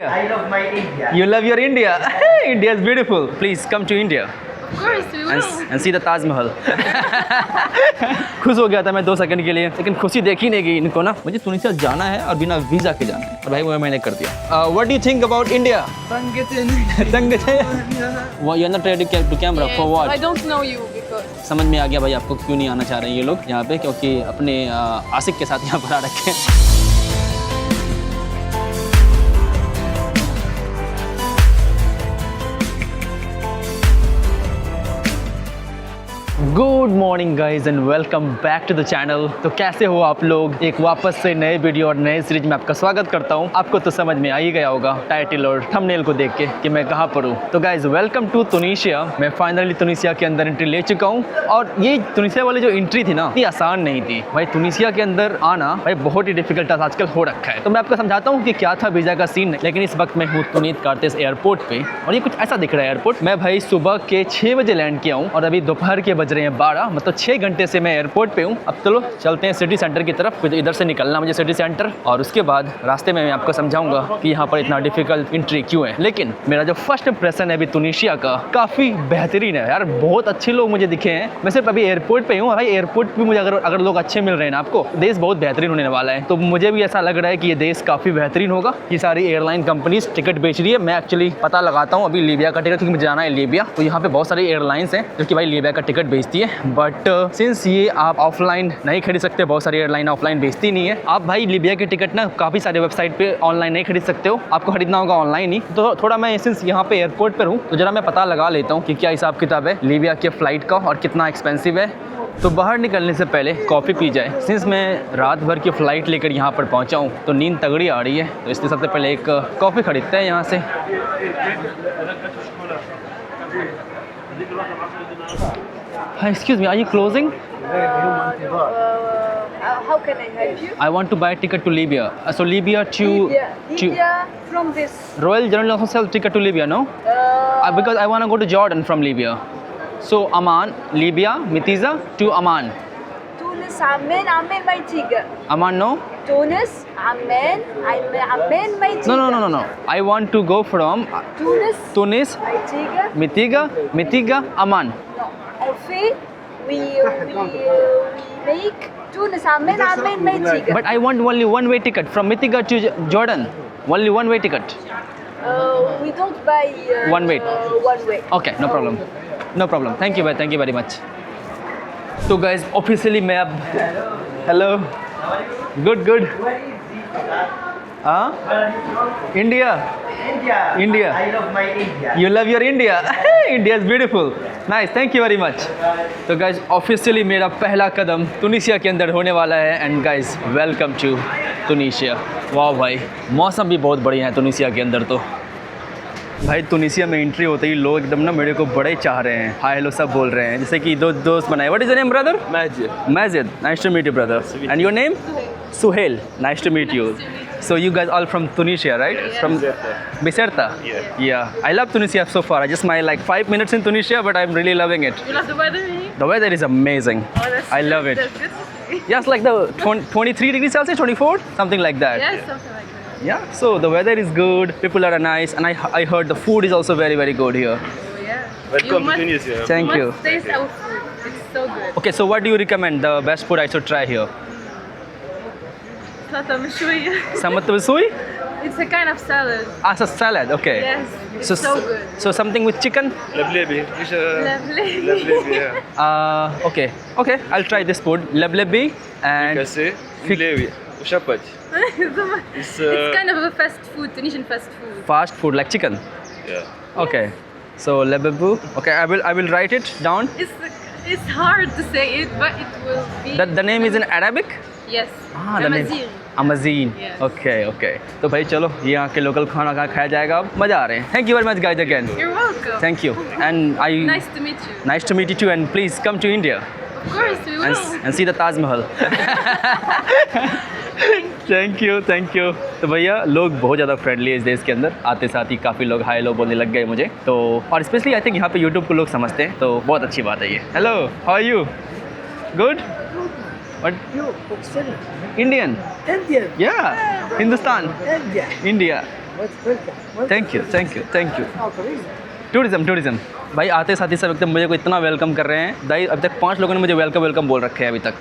I love my India. You love your India. India is beautiful. Please come to India Of course we will. and see the Taj Mahal. खुश हो गया था मैं 2 second के लिए, लेकिन खुशी देखी नहीं गई इनको ना। मुझे तुनिसिया जाना है और बिना वीज़ा के जाना है, और भाई वो मैंने कर दिया। What do you think about India? You are not ready to camera Yes, for what? I don't know you because समझ में आ गया भाई आपको क्यों नहीं आना चाह रहे हैं ये लोग यहाँ पे, क्योंकि अपने आशिक के साथ यहाँ पर आ रखे हैं। Good morning guys and welcome back to the channel. तो कैसे हो आप लोग? एक वापस से नए वीडियो और नए सीरीज में आपका स्वागत करता हूं। आपको तो समझ में आ ही गया होगा टाइटल और थंबनेल को देख के कि मैं कहां पर हूं। तो गाइज वेलकम टू तुनिसिया। मैं फाइनली तुनिसिया के अंदर एंट्री ले चुका हूं, और ये तुनिसिया वाली जो एंट्री थी ना, इतनी आसान नहीं थी भाई। तुनिसिया के अंदर आना भाई बहुत ही डिफिकल्ट आजकल हो रखा है। तो मैं आपको समझाता हूँ कि क्या था वीज़ा का सीन। लेकिन इस वक्त मैं हूँ तुनीत कारतेस एयरपोर्ट पे, और ये कुछ ऐसा दिख रहा है एयरपोर्ट। मैं भाई सुबह के 6 बजे लैंड किया हूँ और अभी दोपहर के बज रहे हैं 12, मतलब 6 घंटे से मैं एयरपोर्ट पे हूँ। अब चलो चलते हैं सिटी सेंटर की तरफ। फिर इधर से निकलना मुझे सिटी सेंटर, और उसके बाद रास्ते में मैं आपको समझाऊंगा कि यहाँ पर इतना डिफिकल्ट एंट्री क्यों है। लेकिन मेरा जो फर्स्ट इंप्रेशन है अभी तुनिसिया का, काफ़ी बेहतरीन है यार। बहुत अच्छे लोग मुझे दिखे हैं। मैं सिर्फ अभी एयरपोर्ट पे हूँ भाई। एयरपोर्ट पे मुझे अगर लोग अच्छे मिल रहे हैं ना आपको, देश बहुत बेहतरीन होने वाला है। तो मुझे भी ऐसा लग रहा है कि ये देश काफ़ी बेहतरीन होगा। ये सारी एयरलाइन कंपनीज टिकट बेच रही है। मैं एक्चुअली पता लगाता हूँ अभी लीबिया का टिकट, क्योंकि मुझे जाना है लीबिया। तो यहाँ पे बहुत सारी एयरलाइंस हैं जो कि भाई लीबिया का टिकट बेचती है। बट सिंस ये आप ऑफलाइन नहीं खरीद सकते, बहुत सारी एयरलाइन ऑफलाइन बेचती नहीं है। आप भाई लीबिया के टिकट ना काफ़ी सारे वेबसाइट पे ऑनलाइन नहीं खरीद सकते हो, आपको खरीदना होगा ऑनलाइन ही। तो थोड़ा मैं सिंस यहाँ पे एयरपोर्ट पर हूँ, तो जरा मैं पता लगा लेता हूँ कि क्या हिसाब किताब है लीबिया के फ़्लाइट का और कितना एक्सपेंसिव है। तो बाहर निकलने से पहले कॉफ़ी पी जाए। सिंस मैं रात भर की फ़्लाइट लेकर यहाँ पर पहुँचा हूँ तो नींद तगड़ी आ रही है, तो इसलिए सबसे पहले एक कॉफ़ी खरीदते हैं यहाँ से। Hi, excuse me, are you closing? how can I help you? I want to buy a ticket to Libya. So Libya to Libya from this. Royal General also sell ticket to Libya, no? Because I want to go to Jordan from Libya. So Amman, Libya, Mitiza to Amman. Tunis, Amman, Amman, Maitiga. Amman, no? Tunis, Amman, Amman, Maitiga. No. I want to go from Tunis, Tunis, Maitiga. Mitiga, Amman. No. Alfi, we make Tunis, Amman, Amman, Maitiga. But I want only one-way ticket from Mitiga to Jordan. Only one-way ticket. We don't buy One way. One way. Okay, no problem. No problem. Thank you, bhai. Thank you very much. तो guys, officially मैं अब hello good हाँ India India. I love my India. You love your India. India is beautiful. Nice. Thank you very much. तो guys, officially मेरा पहला कदम Tunisia के अंदर होने वाला है। And guys, welcome to Tunisia. वाह भाई, मौसम भी बहुत बढ़िया है तुनिसिया के अंदर। तो भाई तुनिसिया में एंट्री होते ही लोग एकदम ना मेरे को बड़े चाह रहे हैं, हाय हेलो सब बोल रहे हैं, जैसे कि दो दोस्त बनाए। What is your name brother? Majid. Nice to meet you, brother. And your name? Suhail. Nice to meet you. So you guys all from Tunisia, right? Yeah. From Bizerta. Yeah. I love Tunisia so far. I just my like 5 minutes in Tunisia, but I'm really loving it. You love the weather here? The weather is amazing. Oh, I love it. That's good to see. Yeah, it's like the 23 degrees Celsius, 24, something like that. Yes, something like that. Yeah. So the weather is good. People are nice, and I heard the food is also very good here. Oh, yeah. Welcome to Tunisia. Thank you. Must taste our food. It's so good. Okay, so what do you recommend? The best food I should try here? Salata mashwiya. Samat sui? It's a kind of salad. It's a salad. Okay. Yes, it's so good. So something with chicken? Leblebi. Lovely. Leblebi, yeah. Okay. I'll try this food. Leblebi and Kase, Leblebi. Ushapat. It's kind of a fast food, Tunisian fast food. fast food like chicken. Yeah. Okay. So lebebu. Okay, I will write it down. It's hard to say it, but it will be. The name is in Arabic? Yes. the name. Amazigh. Amazigh. Yes. Okay. तो भाई चलो ये यहाँ के local खाना खाया जाएगा, अब मज़ा आ रहे हैं। Thank you very much guys again. You're welcome. Thank you. And Nice to meet you. Nice to meet you too, and please come to India Of course, we will. and see the Taj Mahal. Thank you. तो भैया लोग बहुत ज़्यादा friendly है इस देश के अंदर। आते साथ ही काफ़ी लोग हाय लो बोलने लग गए मुझे। तो और स्पेशली आई थिंक यहाँ पे यूट्यूब को लोग समझते हैं, तो बहुत अच्छी बात है ये। Hello, how are you? Good. What? You, Pakistani. Indian. Indian. Yeah. Hindustan. India. India. Thank you. Tourism भाई आते साथ ही सब एकदम मुझे को इतना वेलकम कर रहे हैं दाई। अभी तक 5 लोगों ने मुझे वेलकम बोल रखे हैं अभी तक।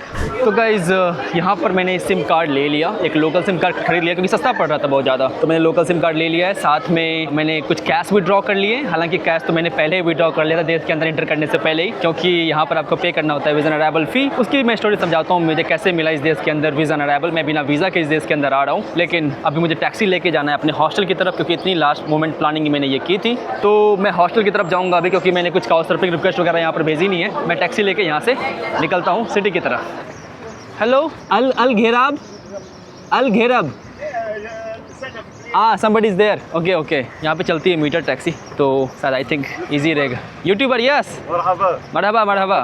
तो गाइज़ यहाँ पर मैंने सिम कार्ड ले लिया, एक लोकल सिम कार्ड खरीद लिया क्योंकि सस्ता पड़ रहा था बहुत ज़्यादा। तो मैंने लोकल सिम कार्ड ले लिया है, साथ में मैंने कुछ कैश विड्रॉ कर लिए। हालांकि कैश तो मैंने पहले ही विड्रॉ कर लिया था देश के अंदर इंटर करने से पहले ही, क्योंकि यहाँ पर आपको पे करना होता है वीज़ा अराइवल फ़ी। उसकी मैं स्टोरी समझाता हूँ मुझे कैसे मिला इस देश के अंदर वीज़ा अराइवल। मैं बिना वीज़ा के इस देश के अंदर आ रहा हूँ, लेकिन अभी मुझे टैक्सी लेके जाना है अपने हॉस्टल की तरफ, क्योंकि इतनी लास्ट मोमेंट प्लानिंग मैंने ये की थी। तो मैं हॉस्टल की तरफ जाऊँगा अभी, क्योंकि मैंने कुछ काउंसलर पे रिक्वेस्ट वगैरह यहाँ पर भेजी नहीं है। मैं टैक्सी लेके यहाँ से निकलता हूँ सिटी की तरफ। हेलो अल घेरब somebody is there. ओके यहाँ पे चलती है मीटर टैक्सी, तो शायद आई थिंक ईजी रहेगा। यूट्यूबर यस मरहबा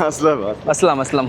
अस्सलाम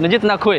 नजीत नाखोए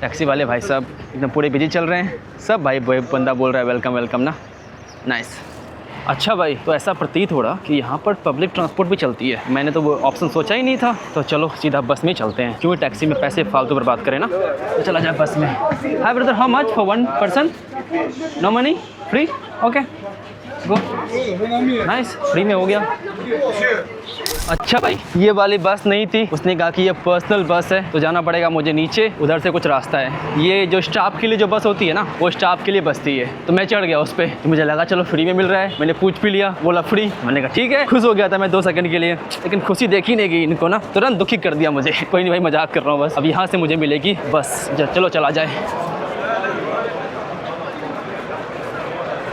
टैक्सी वाले भाई साहब एकदम पूरे बिजी चल रहे हैं सब। भाई बंदा बोल रहा है वेलकम ना, नाइस। अच्छा भाई, तो ऐसा प्रतीत हो रहा कि यहाँ पर पब्लिक ट्रांसपोर्ट भी चलती है। मैंने तो वो ऑप्शन सोचा ही नहीं था, तो चलो सीधा बस में चलते हैं, क्योंकि टैक्सी में पैसे फालतू बर्बाद करें ना, तो चला जाए बस में। Hi brother, how much for 1 person? No money, free? Okay go, nice, free में हो गया। अच्छा भाई, ये वाली बस नहीं थी, उसने कहा कि ये पर्सनल बस है, तो जाना पड़ेगा मुझे नीचे, उधर से कुछ रास्ता है। ये जो स्टाफ के लिए जो बस होती है ना, वो स्टाफ के लिए बस थी है। तो मैं चढ़ गया उस पर, तो मुझे लगा चलो फ्री में मिल रहा है। मैंने पूछ भी लिया, बोला फ्री। मैंने कहा ठीक है, खुश हो गया था मैं 2 सेकंड के लिए, लेकिन खुशी देखी नहीं गई इनको ना, तुरंत दुखी कर दिया मुझे। कोई नहीं भाई, मजाक कर रहा हूँ बस। अब यहाँ से मुझे मिलेगी बस, चलो चला जाए।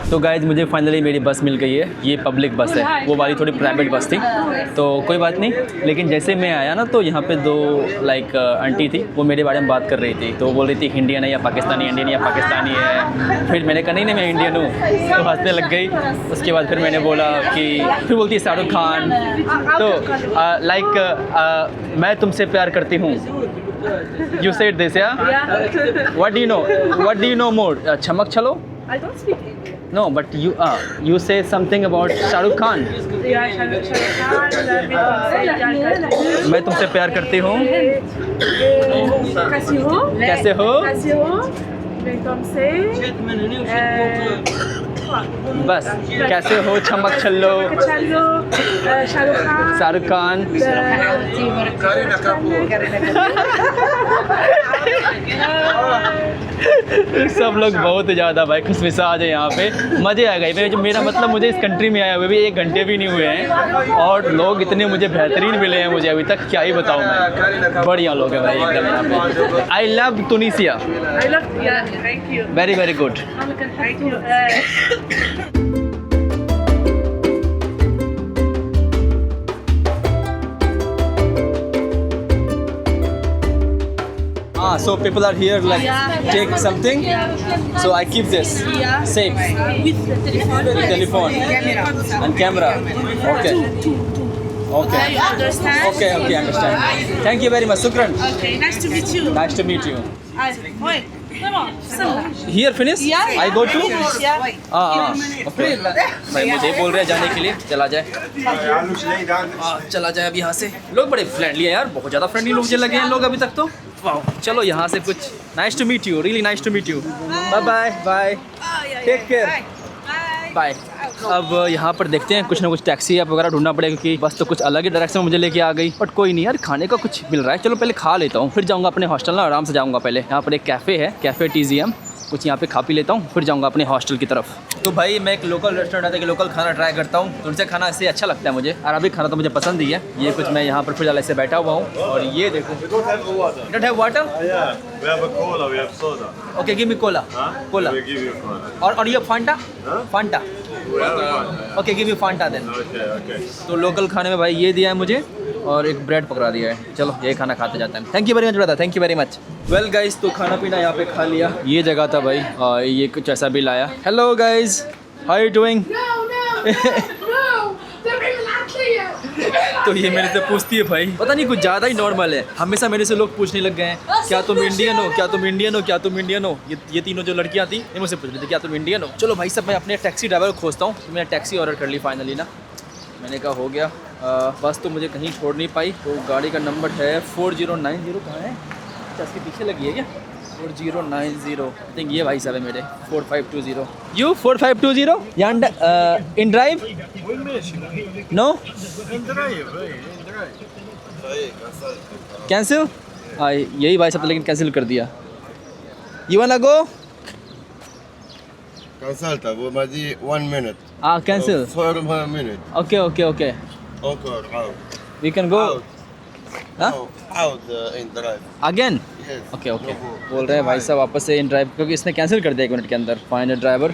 तो गाइज मुझे फाइनली मेरी बस मिल गई है। ये पब्लिक बस है, वो वाली थोड़ी प्राइवेट बस थी, तो कोई बात नहीं। लेकिन जैसे मैं आया ना, तो यहाँ पे 2 आंटी थी, वो मेरे बारे में बात कर रही थी। तो वो बोल रही थी इंडियन है या पाकिस्तानी, इंडियन या पाकिस्तानी है। फिर मैंने कहा नहीं मैं इंडियन हूँ, तो हंसने लग गई। उसके बाद फिर मैंने बोला कि, फिर बोलती है शाहरुख खान। तो मैं तुमसे प्यार करती हूँ। यू सेड दिस या? व्हाट डू यू नो मोर? चमक चलो। I don't speak English. No, but you say something about Shahrukh Khan. Yeah, Shahrukh Khan. मैं तुमसे प्यार करती हूँ। कैसे हो? कैसे हो? कैसे हो? मैं तुमसे बस कैसे हो चमक छल्लो। चलो शाहरुख खान। सब लोग बहुत ज़्यादा भाई खुशमिजाज है यहाँ पे, मज़े आ गए। मेरा मतलब मुझे इस कंट्री में आए हुए भी 1 घंटे भी नहीं हुए हैं, और लोग इतने मुझे बेहतरीन मिले हैं मुझे अभी तक, क्या ही बताऊँ मैं। बढ़िया लोग हैं भाई एकदम यहाँ पे। I love Tunisia. Very very good. So people are here like take something. So I keep this safe with the telephone. and camera. Okay. Okay. You understand? Okay. Understand. Thank you very much. Shukran. Okay, nice to meet you. Nice to meet you. Wait, come on. Here finish? Yeah. I go to? Yeah. Okay. भाई मुझे बोल रहे हैं जाने के लिए, चला जाए। चला जाए अब यहाँ से। लोग बड़े फ्रेंडली हैं यार, बहुत ज़्यादा फ्रेंडली लोग मुझे लगे हैं लोग अभी तक तो। वाह, चलो यहाँ से कुछ। Nice to meet you, really nice to meet you. Bye. Take care. Bye. अब यहाँ पर देखते हैं, कुछ ना कुछ टैक्सी ऐप वगैरह ढूंढना पड़ेगा, क्योंकि बस तो कुछ अलग ही डायरेक्शन में मुझे लेके आ गई। बट कोई नहीं यार, खाने का कुछ मिल रहा है, चलो पहले खा लेता हूँ, फिर जाऊँगा अपने हॉस्टल ना, आराम से जाऊँगा। पहले यहाँ पर एक कैफ़े है, कैफ़े TZM, कुछ यहाँ पे खा पी लेता हूँ, फिर जाऊँगा अपने हॉस्टल की तरफ। तो भाई मैं एक लोकल रेस्टोरेंट आता है कि लोकल खाना ट्राई करता हूँ, तो उनसे खाना इससे अच्छा लगता है मुझे। अरबिक खाना तो मुझे पसंद ही है। ये कुछ मैं यहाँ पर फिर ऐसे बैठा हुआ हूँ, और ये देखो, don't have water? We have a cola, we have soda. Okay, give me Cola. Cola. We give you cola. और ये Phanta? Phanta. Okay, give me Phanta then. Okay. तो लोकल खाने में भाई ये दिया है मुझे, और एक ब्रेड पकड़ा दिया है। चलो ये खाना खाते जाते हैं। Thank you very much brother, thank you very much. Well guys, तो खाना पीना यहाँ पे खा लिया। ये जगह था भाई, ये कुछ ऐसा बिल आया। Hello guys, how are you doing? तो ये मेरे से पूछती है भाई, पता नहीं कुछ ज़्यादा ही नॉर्मल है। हमेशा मेरे से लोग पूछने लग गए हैं, क्या तुम इंडियन हो, क्या तुम इंडियन हो, क्या तुम इंडियन हो। ये तीनों जो लड़कियाँ थी, ये मुझसे पूछ रही थी क्या तुम इंडियन हो। चलो भाई सब, मैं अपने टैक्सी ड्राइवर को खोजता हूँ। तो मैंने टैक्सी ऑर्डर कर ली फाइनली ना, मैंने कहा हो गया। बस तो मुझे कहीं छोड़ नहीं पाई, तो गाड़ी का नंबर है 4090। कहाँ है? अच्छा इसके पीछे लगी है क्या 4090 आई थिंक ये भाई साहब है मेरे 4520 यू 4520 यान इन ड्राइव नो कैंसिल हाँ यही भाई साहब लेकिन कैंसिल कर दिया यू वांना गो Cancelled. वो मजी 1 minute. हाँ cancel 4 minute. Okay okay okay Okay, out. We can go Out. हाँ No, out in drive. Again Yes. Okay okay No go. बोल रहे हैं भाई साहब वापस से इन ड्राइव क्योंकि इसने कैंसिल कर दिया 1 मिनट के अंदर final driver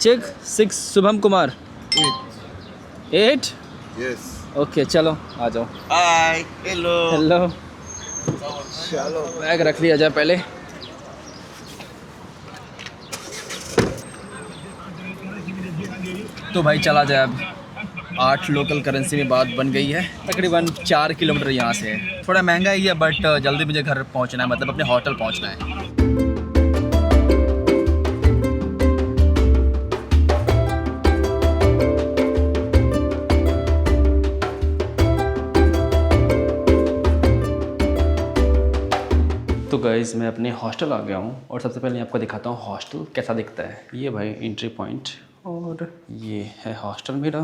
check 6 Shubham Kumar Wait. 8 Yes. Okay चलो आ जाओ Hi. Hello. हेलो चलो बैग रख लिया जाए पहले तो भाई चला जाए अब 8 लोकल करेंसी में बात बन गई है तकरीबन 4 किलोमीटर यहाँ से है थोड़ा महंगा ही है बट जल्दी मुझे घर पहुँचना है मतलब अपने होटल पहुँचना है तो गाइज़ मैं अपने हॉस्टल आ गया हूँ और सबसे पहले आपको दिखाता हूँ हॉस्टल कैसा दिखता है ये भाई एंट्री पॉइंट और ये है हॉस्टल मेरा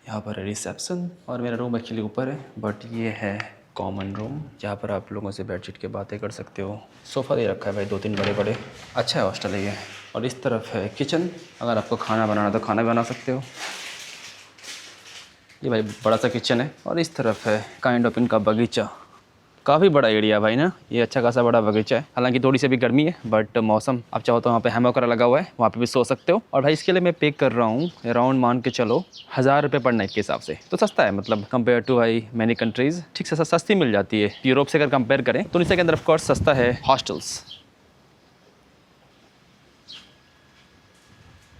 यहाँ पर है रिसेप्शन और मेरा रूम एक्चुअली ऊपर है बट ये है कॉमन रूम जहाँ पर आप लोगों से बैठशीट के बातें कर सकते हो सोफ़ा दे रखा है भाई 2-3 बड़े बड़े अच्छा है हॉस्टल है ये और इस तरफ है किचन अगर आपको खाना बनाना तो खाना भी बना सकते हो ये भाई बड़ा सा किचन है और इस तरफ है काइंड ऑफ इनका बगीचा काफ़ी बड़ा एरिया भाई ना ये अच्छा खासा बड़ा बगीचा है हालांकि थोड़ी सी अभी गर्मी है बट मौसम आप चाहो तो वहाँ पे हैमॉक वगैरह लगा हुआ है वहाँ पे भी सो सकते हो और भाई इसके लिए मैं पे कर रहा हूँ अराउंड मान के चलो 1000 रुपये पर नाइट के हिसाब से तो सस्ता है मतलब कंपेयर टू भाई मैनी कंट्रीज़ ठीक से सस्ती मिल जाती है यूरोप से अगर कंपेयर करें तो इसके अंदर ऑफकोर्स सस्ता है हॉस्टल्स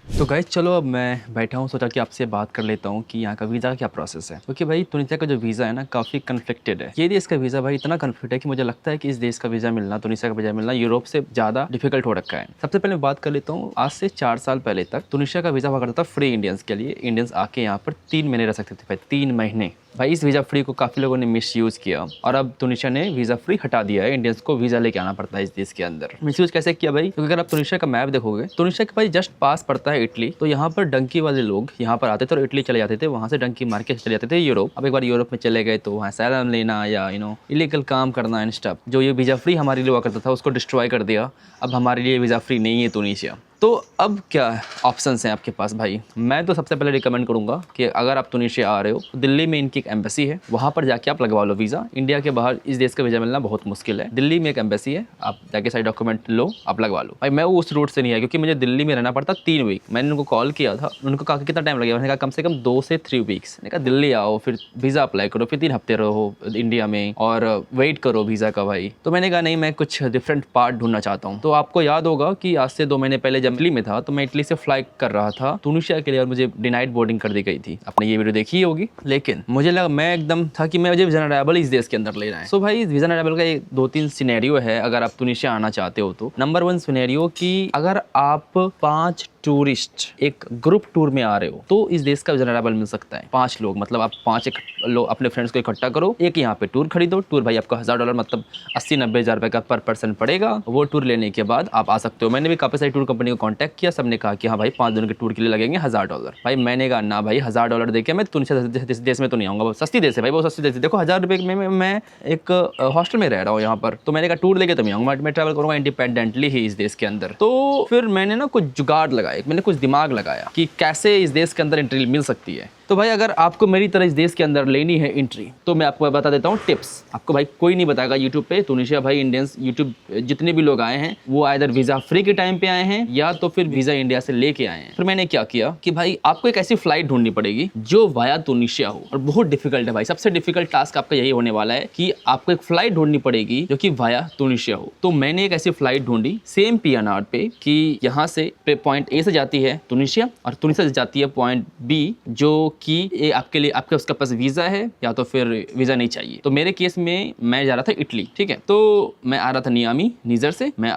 तो गाइस चलो अब मैं बैठा हूँ सोचा कि आपसे बात कर लेता हूँ कि यहाँ का वीज़ा का क्या प्रोसेस है क्योंकि भाई तुनिसिया का जो वीज़ा है ना काफ़ी कन्फ्लिक्टेड है ये देश का वीज़ा भाई इतना कन्फ्लिक्ट है कि मुझे लगता है कि इस देश का वीज़ा मिलना तुनिसिया का वीज़ा मिलना यूरोप से ज़्यादा डिफिकल्ट हो रखा है सबसे पहले बात कर लेता हूँ आज से 4 साल पहले तक तुनिसिया का वीज़ा हुआ करता था फ्री इंडियंस के लिए इंडियंस आके यहाँ पर 3 महीने रह सकते थे भाई 3 महीने भाई इस वीज़ा फ्री को काफ़ी लोगों ने मिसयूज़ किया और अब तुनिसिया ने वीज़ा फ्री हटा दिया है इंडियंस को वीज़ा लेके आना पड़ता है इस देश के अंदर मिसयूज़ कैसे किया भाई क्योंकि अगर आप तुनिसिया का मैप देखोगे तुनिसिया के भाई जस्ट पास पड़ता है इटली तो यहाँ पर डंकी वाले लोग यहाँ पर आते थे और इटली चले जाते थे वहाँ से डंकी मार के चले जाते थे यूरोप अब एक बार यूरोप में चले गए तो वहाँ सैलम लेना या इलीगल काम करना एंड स्टफ जो ये वीज़ा फ्री हमारे लिए हुआ करता था उसको डिस्ट्रॉय कर दिया अब हमारे लिए वीज़ा फ्री नहीं है तुनिसिया तो अब क्या ऑप्शंस हैं आपके पास भाई मैं तो सबसे पहले रिकमेंड करूंगा कि अगर आप तुनिसिया आ रहे हो तो दिल्ली में इनकी एक एम्बेसी है वहाँ पर जाके आप लगवा लो वीज़ा इंडिया के बाहर इस देश का वीज़ा मिलना बहुत मुश्किल है दिल्ली में एक एम्बेसी है आप जाके सारे डॉक्यूमेंट लो आप लगवा लो भाई मैं उस रूट से नहीं आया क्योंकि मुझे दिल्ली में रहना पड़ता 3 वीक मैंने उनको कॉल किया था उनको कहा कितना टाइम लगेगा मैंने कहा कम से कम 2 से 3 वीक्स मैंने कहा दिल्ली आओ फिर वीज़ा अप्लाई करो फिर 3 हफ्ते रहो इंडिया में और वेट करो वीज़ा का भाई तो मैंने कहा नहीं मैं कुछ डिफरेंट पार्ट ढूंढना चाहता हूँ तो आपको याद होगा कि आज से 2 महीने पहले जब दिल्ली में था तो मैं इटली से फ्लाई कर रहा था तुनिसिया के लिए और मुझे डिनाइड बोर्डिंग कर दी गई थी आपने ये वीडियो देखी होगी लेकिन मुझे लगा मैं एकदम था कि मैं मुझे वीज़ा अराइवल इस देश के अंदर ले रहा है सो भाई वीज़ा अराइवल का 2-3 सिनेरियो है अगर आप तुनिसिया आना चाहते हो तो नंबर 1 सिनेरियो कि अगर आप 5 टूरिस्ट एक ग्रुप टूर में आ रहे हो तो इस देश का वीज़ा अराइवल मिल सकता है 5 लोग मतलब आप 5 लोग अपने फ्रेंड्स को इकट्ठा करो एक यहाँ पे टूर खरीदो टूर भाई आपको $1000 मतलब 80-90 हज़ार रुपये का पर पर्सन पड़ेगा वो टूर लेने के बाद आप आ सकते हो मैंने भी काफ़ी सारी टूर कंपनी को कॉन्टैक्ट किया सबने कहा कि हाँ भाई 5 दिन के टूर के लिए लगेंगे $1000 भाई मैंने कहा ना भाई $1000 देके मैं तुनिसिया देश में तो नहीं आऊँगा सस्ती देश है भाई बहुत सस्ती देश है देखो 1000 रुपये में मैं एक हॉस्टल में रह रहा हूँ यहाँ पर तो मैंने कहा टूर लेके तो नहीं आऊँगा मैं ट्रैवल करूँगा इंडिपेंडेंटली ही इस देश के अंदर तो फिर मैंने ना कुछ जुगाड़ लगाए मैंने कुछ दिमाग लगाया कि कैसे इस देश के अंदर एंट्री मिल सकती है तो भाई अगर आपको मेरी तरह इस देश के अंदर लेनी है एंट्री तो मैं आपको बता देता हूँ टिप्स आपको भाई कोई नहीं बताएगा यूट्यूब पे तुनिसिया भाई इंडियंस यूट्यूब जितने भी लोग आए हैं वो आइदर वीज़ा फ्री के टाइम पे आए हैं या तो फिर वीज़ा इंडिया से लेके आए हैं फिर मैंने क्या किया कि भाई आपको एक ऐसी फ्लाइट ढूंढनी पड़ेगी जो वाया तुनिसिया हो और बहुत डिफिकल्ट है भाई सबसे डिफिकल्ट टास्क आपका यही होने वाला है कि आपको एक फ्लाइट ढूंढनी पड़ेगी जो कि वाया तुनिसिया हो तो मैंने एक ऐसी फ्लाइट ढूंढी सेम PNR पे कि यहाँ से पॉइंट A से जाती है तुनिसिया और तुनिसिया से जाती है पॉइंट B जो कि ये आपके लिए आपके उसके पास वीज़ा है या तो फिर वीज़ा नहीं चाहिए। तो मेरे केस में मैं जा रहा था इटली, ठीक है। तो मैं आ रहा था नियामी नीजर से, मैं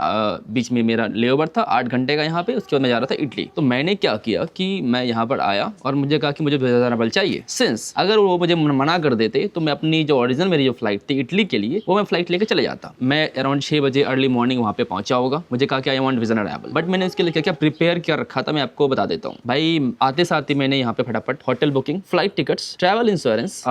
बीच में मेरा लेओवर था 8 घंटे का यहाँ पे, उसके बाद मैं जा रहा था इटली। तो मैंने क्या किया कि मैं यहाँ पर आया और मुझे कहा कि मुझे वीज़ा ट्रैवल चाहिए। सिंस अगर वो मुझे मना कर देते तो मैं अपनी जो ओरिजिनल मेरी जो फ्लाइट थी इटली के लिए वो मैं फ्लाइट लेकर चले जाता। मैं अराउंड 6 बजे अर्ली मॉर्निंग वहाँ पे पहुंचा होगा। मुझे कहा कि I want visa travel, but मैंने इसके लिए क्या क्या प्रिपेयर क्या रखा था मैं आपको बता देता हूँ भाई। आते साथ ही मैंने यहाँ पे फटाफट hotel booking, flight tickets, travel insurance,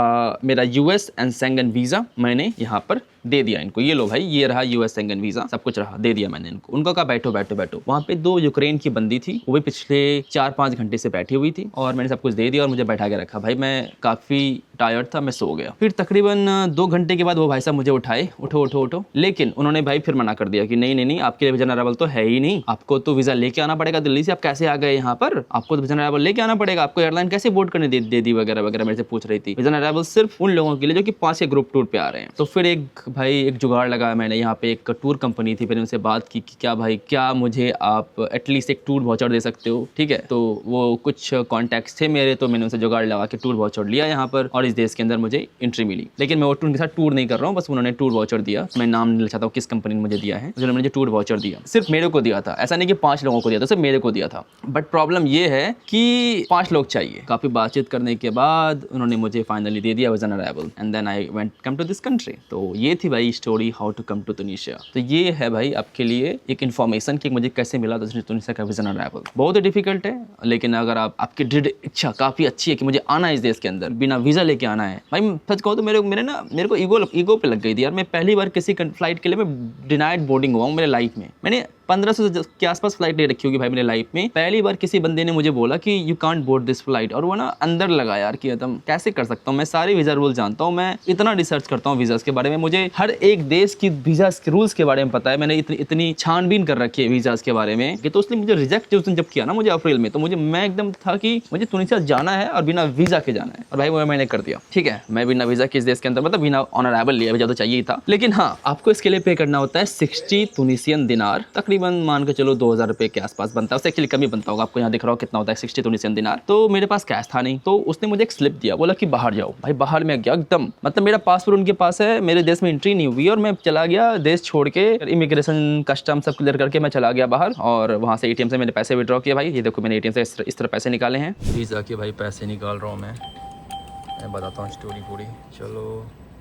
मेरा यूएस एंड शेंगन वीज़ा मैंने यहाँ पर दे दिया इनको। ये लो भाई, ये रहा यूएस शेंगन वीज़ा, सब कुछ रहा, दे दिया मैंने इनको। उनको कहा बैठो बैठो बैठो। वहाँ पे 2 यूक्रेन की बंदी थी, वो भी पिछले 4-5 घंटे से बैठी हुई थी और मैंने सब कुछ दे दिया और मुझे बैठा के रखा। भाई मैं काफ़ी टायर्ड था, मैं सो गया। फिर तकरीबन 2 घंटे के बाद वो भाई साहब मुझे उठाए, उठो उठो उठो, लेकिन उन्होंने भाई फिर मना कर दिया कि नहीं नहीं नहीं, आपके लिए वीज़ा ट्रैवल तो है ही नहीं, आपको तो वीज़ा लेके आना पड़ेगा दिल्ली से। आप कैसे आ गए यहाँ पर? आपको तो वीज़ा ट्रैवल लेके आना पड़ेगा, आपको एयरलाइन कैसे बोर्ड करने दे दी वगैरह वगैरह मेरे से पूछ रही थी। वीज़ा ट्रैवल सिर्फ उन लोगों के लिए जो कि 5 के ग्रुप टूर पे आ रहे हैं। तो फिर एक जुगाड़ लगाया मैंने, यहाँ पे एक टूर कंपनी थी, फिर उनसे बात की कि क्या भाई क्या मुझे आप एटलीस्ट एक टूर वाउचर दे सकते हो, ठीक है। तो वो कुछ कॉन्टैक्ट्स थे मेरे, तो मैंने उनसे जुगाड़ लगा के टूर वाउचर लिया यहाँ पर और इस देश के अंदर मुझे एंट्री मिली। लेकिन मैं वो उनके साथ टूर नहीं कर रहा हूँ, बस उन्होंने टूर वाउचर दिया। मैं नाम नहीं चाहता हूँ किस कंपनी ने मुझे दिया है, जिन्होंने मुझे टूर वाउचर दिया। सिर्फ मेरे को दिया था, ऐसा नहीं कि 5 लोगों को दिया था, सिर्फ मेरे को दिया था। बट प्रॉब्लम ये है कि 5 लोग चाहिए। काफ़ी बातचीत करने के बाद उन्होंने मुझे फाइनली दे दिया visa travel and then I went come to this country. तो ये थी भाई story how to come to Tunisia. तो ये है भाई आपके लिए एक इन्फॉर्मेशन कि मुझे कैसे मिला तुनिशिया का वीज़ा ट्रैवल। बहुत ही डिफिकल्ट है, लेकिन अगर आपकी दृढ़ इच्छा काफ़ी अच्छी है कि मुझे आना है इस देश के अंदर, बिना वीज़ा लेके आना है। भाई सच कहूँ तो मेरे को ईगो पे लग गई थी यार। मैं पहली बार किसी फ्लाइट के लिए मैं डिनाइड बोर्डिंग हुआ हूँ मेरे लाइफ में। मैंने 1500 के आसपास फ्लाइट ले रखी होगी भाई मेरे लाइफ में। पहली बार किसी बंदे ने मुझे बोला कि you can't board this flight, और वो ना अंदर लगा यार कि एकदम कैसे कर सकता हूँ। मैं सारे वीज़ा रूल जानता हूँ, मैं इतना रिसर्च करता हूँ वीज़ास के बारे में, मुझे हर एक देश की वीज़ा के रूल्स के बारे में पता है। मैंने इतनी छानबीन कर रखी है वीज़ास के बारे में कि तो इसलिए मुझे रिजेक्ट उस दिन जब किया ना मुझे अप्रैल में, तो मैं एकदम था कि मुझे तुनिशिया जाना है और बिना वीज़ा के जाना है, और भाई वो मैंने कर दिया। ठीक है, मैं बिना वीज़ा के इस देश के अंदर, मतलब बिना ऑन अराइवल लिया, वीज़ा तो चाहिए ही था। लेकिन हाँ, आपको इसके लिए पे करना होता है 60 तुनिशियन दिनार, तकरीबन मान के चलो 2000 रुपये के आसपास बनता है। उससे एक्चुअली कम ही बनता होगा, आपको यहाँ दिख रहा हो कितना होता है 60 तुनिशियन दिनार। तो मेरे पास कैश था नहीं, तो उसने मुझे एक स्लिप दिया, बोला कि बाहर जाओ। भाई बाहर में गया एकदम, मतलब मेरा पासपोर्ट उनके पास है, मेरे देश में एंट्री नहीं हुई और मैं चला गया देश छोड़ के, इमिग्रेशन कस्टम सब क्लियर करके मैं चला गया बाहर, और वहाँ से एटीएम से मैंने पैसे विड्रॉ किए। भाई ये देखो मैंने एटीएम से इस तरह पैसे निकाले हैं। वीज़ा के भाई पैसे निकाल रहा हूँ मैं बताता हूँ स्टोरी पूरी। चलो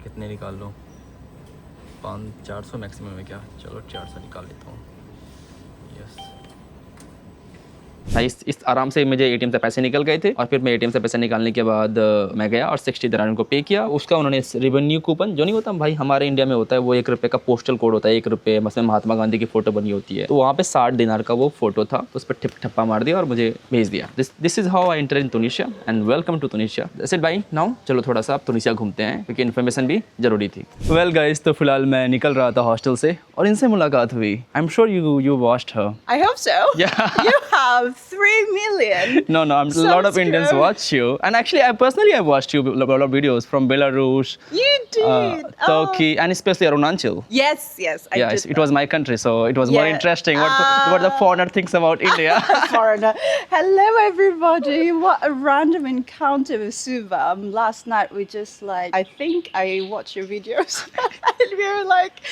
कितने निकाल लो, 500-400 मैक्सिमम है क्या? चलो 400 निकाल लेता हूँ। यस भाई, इस आराम से मुझे एटीएम से पैसे निकल गए थे, और फिर मैं एटीएम से पैसे निकालने के बाद मैं गया और 60 दिनार उनको पे किया। उसका उन्होंने रेवेन्यू कूपन जो नहीं होता भाई हमारे इंडिया में होता है, वो 1 रुपये का पोस्टल कोड होता है, 1 रुपये, मतलब महात्मा गांधी की फोटो बनी होती है, तो वहाँ पे 60 दिनार का वो फोटो था, तो उस पर ठप्पा मार दिया और मुझे भेज दिया। This is how I enter in Tunisia and welcome to Tunisia. That's it भाई। नाउ चलो थोड़ा सा आप तुनिशिया घूमते हैं, क्योंकि इन्फॉर्मेशन भी जरूरी थी। वेल गाइस, तो फिलहाल मैं निकल रहा था हॉस्टल से और इनसे मुलाकात हुई। I am sure you watched her. I hope so. Yeah. You have 3 million. No, a lot of Indians true. watch you, and actually, I watched you a lot of videos from Belarus, You did. Turkey, and especially Arunachal. Yes, I Yes, did. it was my country, so it was more Yeah. interesting. What the foreigner thinks about India. Foreigner. Hello, everybody. What a random encounter with Subham. Last night we just I think I watched your videos, and we were like,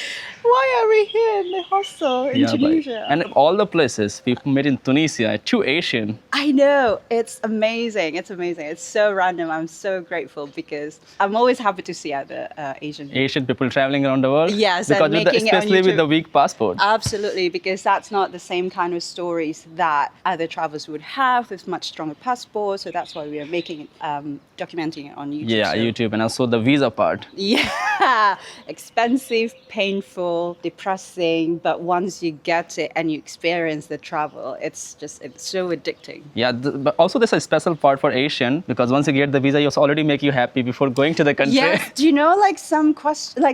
why are we here in the hostel in Yeah, Tunisia? and all the places we met in Tunisia, too Asian. I know, it's amazing. It's so random. I'm so grateful because I'm always happy to see other Asian people. Asian people traveling around the world. Yes, because and making it on especially with YouTube. the weak passport. Absolutely, because that's not the same kind of stories that other travelers would have with much stronger passports. So that's why we are making it, documenting it on YouTube. Yeah, So- YouTube, and also the visa part. Yeah, expensive, painful, depressing, but once you get it and you experience the travel, it's so addicting. Yeah, but also there's a special part for Asian, because once you get the visa, you already make you happy before going to the country. Yes, do you know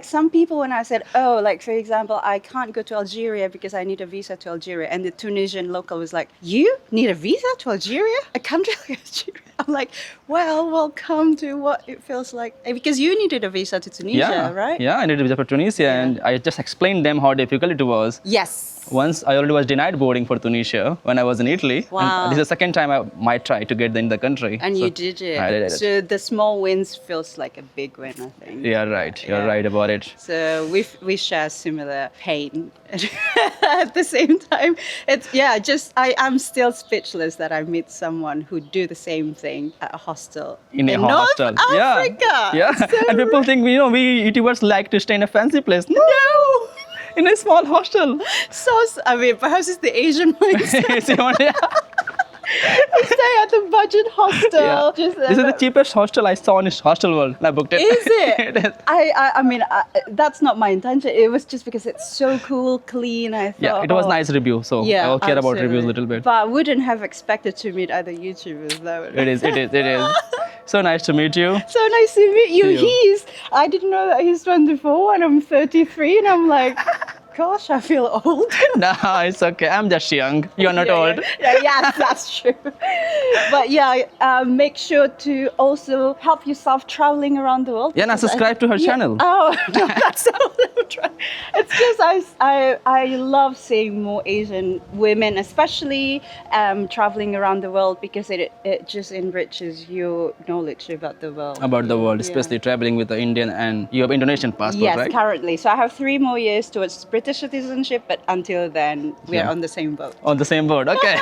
some people when I said, oh, for example, I can't go to Algeria because I need a visa to Algeria, and the Tunisian local was like, you need a visa to Algeria? A country like Algeria? I'm like, well, welcome to what it feels like, because you needed a visa to Tunisia, right? Yeah, I needed a visa for Tunisia, and I just explained them how difficult it was. Yes. Once I already was denied boarding for Tunisia when I was in Italy, country. Wow. And this is the second time I might try to get in the country. And So- you did it. I did it. So the small wins feels like a big win, I think. Yeah, right. You're Yeah. right about it. So we share similar pain at the same time. It's I'm still speechless that I meet someone who do the same thing at a hostel In a North hostel. Africa. Yeah. So And people think, we YouTubers like to stay in a fancy place. No. In a small hostel. I mean, perhaps it's the Asian mindset. Yeah. Stay at the budget hostel. Just, This is the cheapest hostel I saw in this hostel world. I booked it. Is it? It is. I mean, that's not my intention. It was just because it's so cool, clean. I thought, Yeah, it was nice review, so I will care about reviews a little bit. But I wouldn't have expected to meet other YouTubers though. It is. So nice to meet you. So nice to meet you. See you. I didn't know that he's 24 and I'm 33 and I'm like, gosh, I feel old. No, it's okay. I'm just young. You're not old. Yes, that's true. But yeah, make sure to also help yourself traveling around the world. Yeah, now subscribe to her channel. Oh, no, that's all I'm trying. It's just I love seeing more Asian women, especially traveling around the world because it just enriches your knowledge about the world. About the world, Yeah. especially traveling with the Indian, and you have Indonesian passport, Yes, right? currently. So I have 3 more years towards British citizenship, but until then, we are Yeah. on the same boat. On the same board. Okay.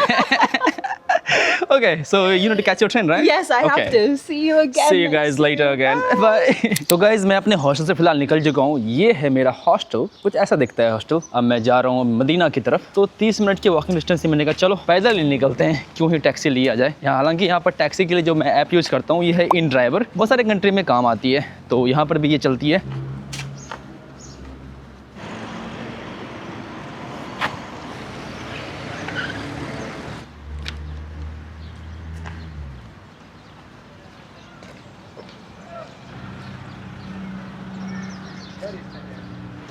Okay, so you need to catch your train, right? Yes, I have to. See you again. See you guys later again. Bye. तो guys, मैं अपने hostel से फिलहाल निकल चुका हूँ. ये है मेरा हॉस्टल. कुछ ऐसा दिखता है हॉस्टल. अब मैं जा रहा हूँ मदीना की तरफ. तो 30 मिनट के वॉकिंग डिस्टेंस से मैंने कहा चलो पैदल ही निकलते हैं. क्यों ही टैक्सी लिया जाए. हालांकि यहाँ पर टैक्सी के लिए जो मैं ऐप यूज़ करता हूँ ये है इन ड्राइवर. बहुत सारे कंट्री में काम आती है. तो यहाँ पर भी ये चलती है.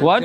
What?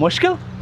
मुश्किल.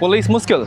पुलिस मुश्किल.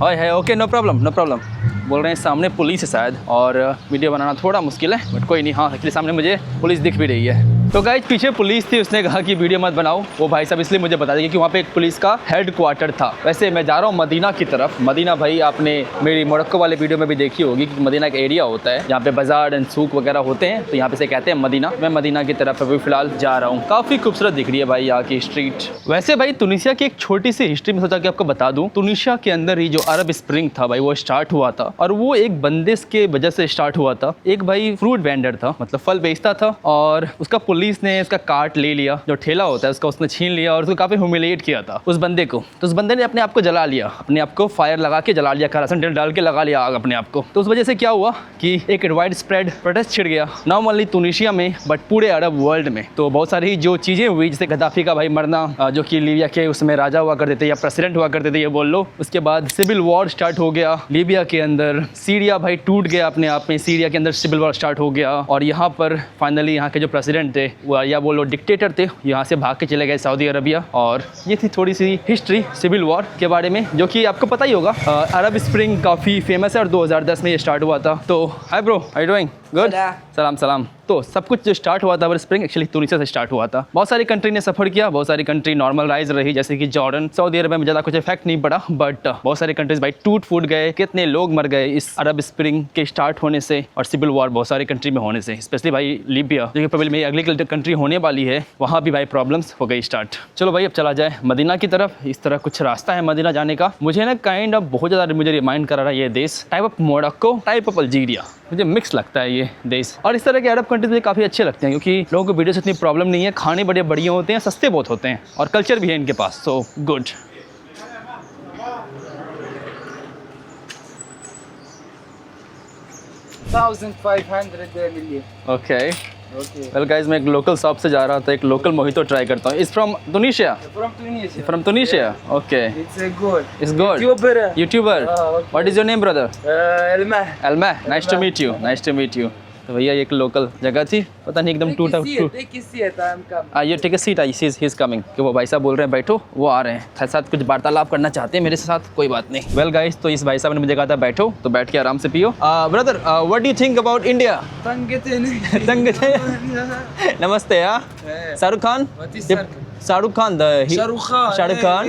हाय है ओके नो प्रॉब्लम बोल रहे हैं सामने पुलिस है शायद और वीडियो बनाना थोड़ा मुश्किल है बट कोई नहीं. हाँ एक्चुअली सामने मुझे पुलिस दिख भी रही है. तो गाइस पीछे पुलिस थी. उसने कहा कि वीडियो मत बनाओ. वो भाई साहब इसलिए मुझे बता दिया कि वहाँ पे एक पुलिस का हेड क्वार्टर था. वैसे मैं जा रहा हूँ मदीना की तरफ. मदीना भाई आपने मेरी मोरक्को वाले वीडियो में भी देखी होगी कि मदीना एक एरिया होता है जहाँ पे बाजार एंड सूक वगैरह होते हैं. तो यहाँ पे से कहते हैं मदीना. मैं मदीना की तरफ अभी फिलहाल जा रहा हूँ. काफ़ी खूबसूरत दिख रही है भाई यहाँ की स्ट्रीट. वैसे भाई तुनिसिया की एक छोटी सी हिस्ट्री में सोचा कि आपको बता दूँ. तुनिसिया के अंदर ही जो अरब स्प्रिंग था भाई वो स्टार्ट हुआ था और वो एक बंदिश के वजह से स्टार्ट हुआ था. एक भाई फ्रूट वेंडर था मतलब फल बेचता था और उसका पुलिस ने इसका कार्ट ले लिया. जो ठेला होता है उसका उसने छीन लिया और उसको काफ़ी ह्यूमिलिएट किया था उस बंदे को. तो उस बंदे ने अपने आप को जला लिया. अपने आप को फायर लगा के जला लिया. करासन तेल डाल के लगा लिया आग अपने आप को. तो उस वजह से क्या हुआ कि एक वाइड स्प्रेड प्रोटेस्ट छिड़ गया. नॉट ओनली तुनिसिया में बट पूरे अरब वर्ल्ड में. तो बहुत सारी जो चीज़ें हुई जैसे गद्दाफी का भाई मरना जो कि लीबिया के उसमें राजा हुआ करते थे या प्रेसिडेंट हुआ करते थे ये बोल लो. उसके बाद सिविल वॉर स्टार्ट हो गया लीबिया के अंदर. सीरिया भाई टूट गया अपने आप में. सीरिया के अंदर सिविल वॉर स्टार्ट हो गया और यहाँ पर फाइनली यहाँ के जो प्रेसिडेंट थे वो या बोलो डिक्टेटर थे यहाँ से भाग के चले गए सऊदी अरबिया. और ये थी थोड़ी सी हिस्ट्री सिविल वॉर के बारे में जो कि आपको पता ही होगा. अरब स्प्रिंग काफ़ी फेमस है और 2010 में ये स्टार्ट हुआ था. तो hi bro how you doing good. सलाम. तो सब कुछ जो स्टार्ट हुआ था अरब स्प्रिंग एक्चुअली तुनिसिया से स्टार्ट हुआ था. बहुत सारी कंट्री ने सफ़र किया. बहुत सारी कंट्री नॉर्मलाइज रही जैसे कि जॉर्डन. सऊदी अरबिया में ज़्यादा कुछ इफेक्ट नहीं पड़ा बट बहुत सारी कंट्रीज भाई टूट फूट गए. कितने लोग मर गए इस अरब स्प्रिंग के स्टार्ट होने से और सिविल वॉर बहुत सारी कंट्री में होने से. स्पेशली भाई लीबिया जो कि प्रॉब्लम में अगली कंट्री होने वाली है वहाँ भी भाई प्रॉब्लम्स हो गई स्टार्ट. चलो भाई अब चला जाए मदीना की तरफ. इस तरह कुछ रास्ता है मदीना जाने का. मुझे ना काइंड ऑफ बहुत ज़्यादा मुझे रिमाइंड कर रहा है ये देश. Type of Morocco type of Algeria. मुझे मिक्स लगता है ये देश. और इस तरह के अरब कंट्रीज मुझे काफ़ी अच्छे लगते हैं क्योंकि लोगों को वीडियो से इतनी प्रॉब्लम नहीं है. खाने बड़े बढ़िया होते हैं सस्ते बहुत होते हैं और कल्चर भी है इनके पास. So good. Okay well guys मैं एक लोकल शॉप से जा रहा था. एक लोकल मोहितो ट्राई करता हूँ. Is from Tunisia. From Tunisia. Okay it's good. YouTuber. What is your name brother. Almah. Nice to meet you. तो भैया एक लोकल जगह थी, पता नहीं एकदम टूटा ये take seat I he is coming कि वो भाई साहब बोल रहे हैं बैठो, वो आ रहे हैं साथ कुछ वार्तालाप करना चाहते हैं मेरे साथ, कोई बात नहीं। वेल गाइस, तो इस भाई साहब ने मुझे कहा था बैठो, तो बैठ के आराम से पियो। Brother what do you think about India? तंग थे नमस्ते यार शाहरुख खान शाहरुख खान शाहरुख खान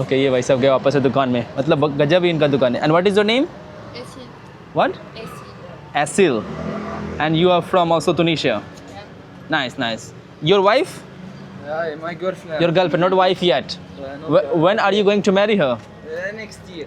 ओके ये भाई साहब गए वापस से दुकान में, मतलब गजब ही इनका दुकान है। And what is your name? What? एसिल। And you are from also Tunisia? Nice nice. Your wife? my girlfriend your girlfriend, not wife yet? When are you going to marry her? next year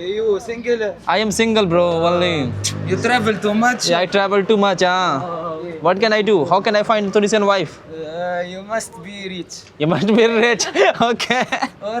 you single I am single bro only. you travel too much I travel too much. What can I do? How can I find Tunisian wife? you must be rich You must be rich. Okay. or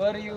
or you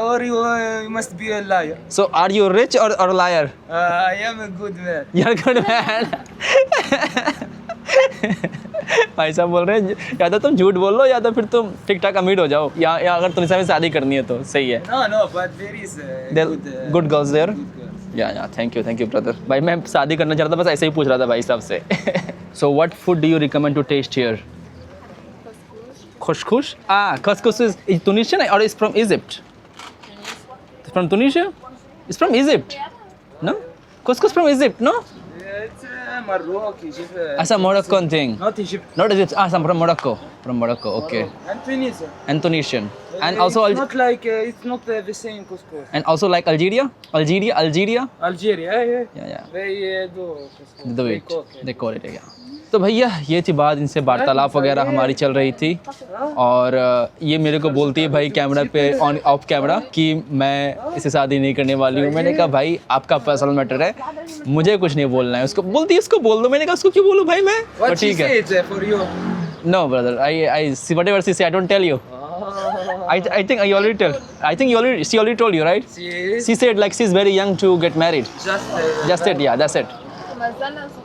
or you must be a liar So are you rich or liar? I am a good man You're a good man. भाई साहब बोल रहे हैं या तो तुम झूठ बोल लो या तो फिर तुम ठीक ठाक अमीर हो जाओ, या अगर तुनिसिया में शादी करनी है तो सही है। no but there is good girls there. Yeah thank you brother. भाई मैं शादी करना चाह रहा था, बस ऐसे ही पूछ रहा था भाई साहब से। So what food do you recommend to taste here? Couscous? Couscous is Tunisian or is from Egypt? From Tunisia? Is from Egypt? No couscous from Egypt? No it's Morocco Egypt अच्छा Moroccan thing, not Egypt not Egypt. Some from Morocco. From Morocco, okay. and Tunisia And Tunisian. And also it's not like it's not the same couscous and also like Algeria. Algeria Yeah. they do couscous Do They it. cook it. They call it, yeah. तो भैया ये थी बात, इनसे वार्तालाप वगैरह हमारी चल रही थी, और ये मेरे को बोलती है भाई कैमरा पे ऑन ऑफ कैमरा कि मैं इसे शादी नहीं करने वाली हूँ। मैंने कहा भाई आपका पर्सनल मैटर है, मुझे कुछ नहीं बोलना है। उसको बोलती है उसको बोल दो। मैंने कहा उसको क्यों बोलूँ भाई मैं? what she ठीक है। said for you No brother, I see whatever she say, I don't tell you. I think I already tell. I think she already told you, right? She said like she's very young to get married. Just it, yeah, that's it.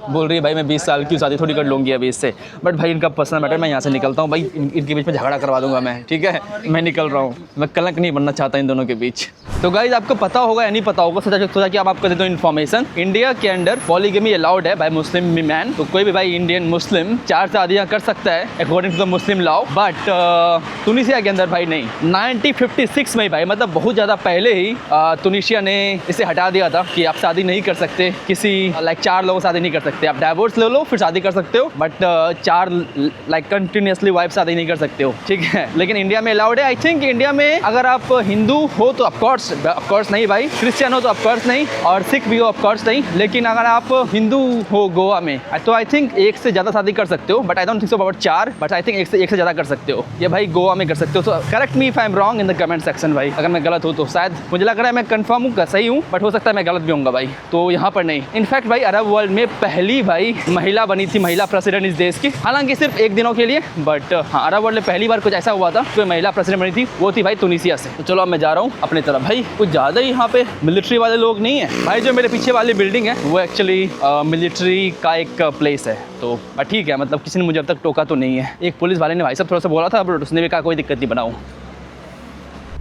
बोल रही है भाई मैं 20 साल की शादी थोड़ी कर लूँगी अभी इससे। बट भाई इनका पर्सनल मैटर, मैं यहाँ से निकलता हूँ भाई, इनके बीच में झगड़ा करवा दूंगा मैं, ठीक है? मैं निकल रहा हूँ, मैं कलंक नहीं बनना चाहता इन दोनों के बीच। तो गाइज आपको पता होगा या नहीं पता होगा, सोचा कि आप आपको दे दो इन्फॉर्मेशन। इंडिया के अंदर पॉलीगमी अलाउड है बाय मुस्लिम मैन, तो कोई भी भाई इंडियन मुस्लिम 4 शादियाँ कर सकता है according to the Muslim law. But Tunisia के अंदर भाई नहीं। 1956 में भाई, मतलब बहुत ज़्यादा पहले ही तुनिसिया ने इसे हटा दिया था कि आप शादी नहीं कर सकते किसी लाइक 4 लोगों शादी नहीं कर सकते। आप डाइवोर्स ले लो फिर शादी कर सकते हो, बट 4 लाइक कंटिन्यूसली वाइफ शादी नहीं कर सकते हो, ठीक है? लेकिन इंडिया में अलाउड है। आई थिंक इंडिया में अगर आप हिंदू हो तो ऑफकोर्स नहीं भाई, क्रिश्चियन हो तो ऑफकोर्स नहीं, और सिख भी हो ऑफकोर्स नहीं। लेकिन अगर आप हिंदू हो गोवा में तो आई थिंक 1 से ज़्यादा शादी कर सकते हो, but I don't think so about 4, but I think 1 से ज़्यादा कर सकते हो। ये भाई गोवा में कर सकते हो। तो correct me if I am wrong in the comment section भाई, अगर मैं गलत हूँ तो। शायद मुझे लग रहा है मैं कंफर्म हूँ सही हूँ, बट हो सकता है मैं गलत भी हूँगा भाई। तो यहाँ पर नहीं। इनफैक्ट भाई अरब वर्ल्ड में पहली भाई महिला बनी थी, महिला प्रेसिडेंट इस देश की, हालांकि सिर्फ 1 दिनों के लिए, बट हाँ अरब वर्ल्ड में पहली बार कुछ ऐसा हुआ था कोई महिला प्रेसिडेंट बनी थी, वो थी भाई तुनिसिया से। तो चलो अब मैं जा रहा हूँ अपनी तरफ। भाई कुछ ज़्यादा ही यहाँ पे मिलिट्री वाले लोग नहीं है भाई। जो मेरे पीछे वाली बिल्डिंग है वो एक्चुअली मिलिट्री का एक प्लेस है, तो ठीक है, मतलब किसी ने मुझे अब तक टोका तो नहीं है। एक पुलिस वाले ने भाई साहब थोड़ा सा बोला था, बट उसने भी कहा कोई दिक्कत नहीं बनाऊँ।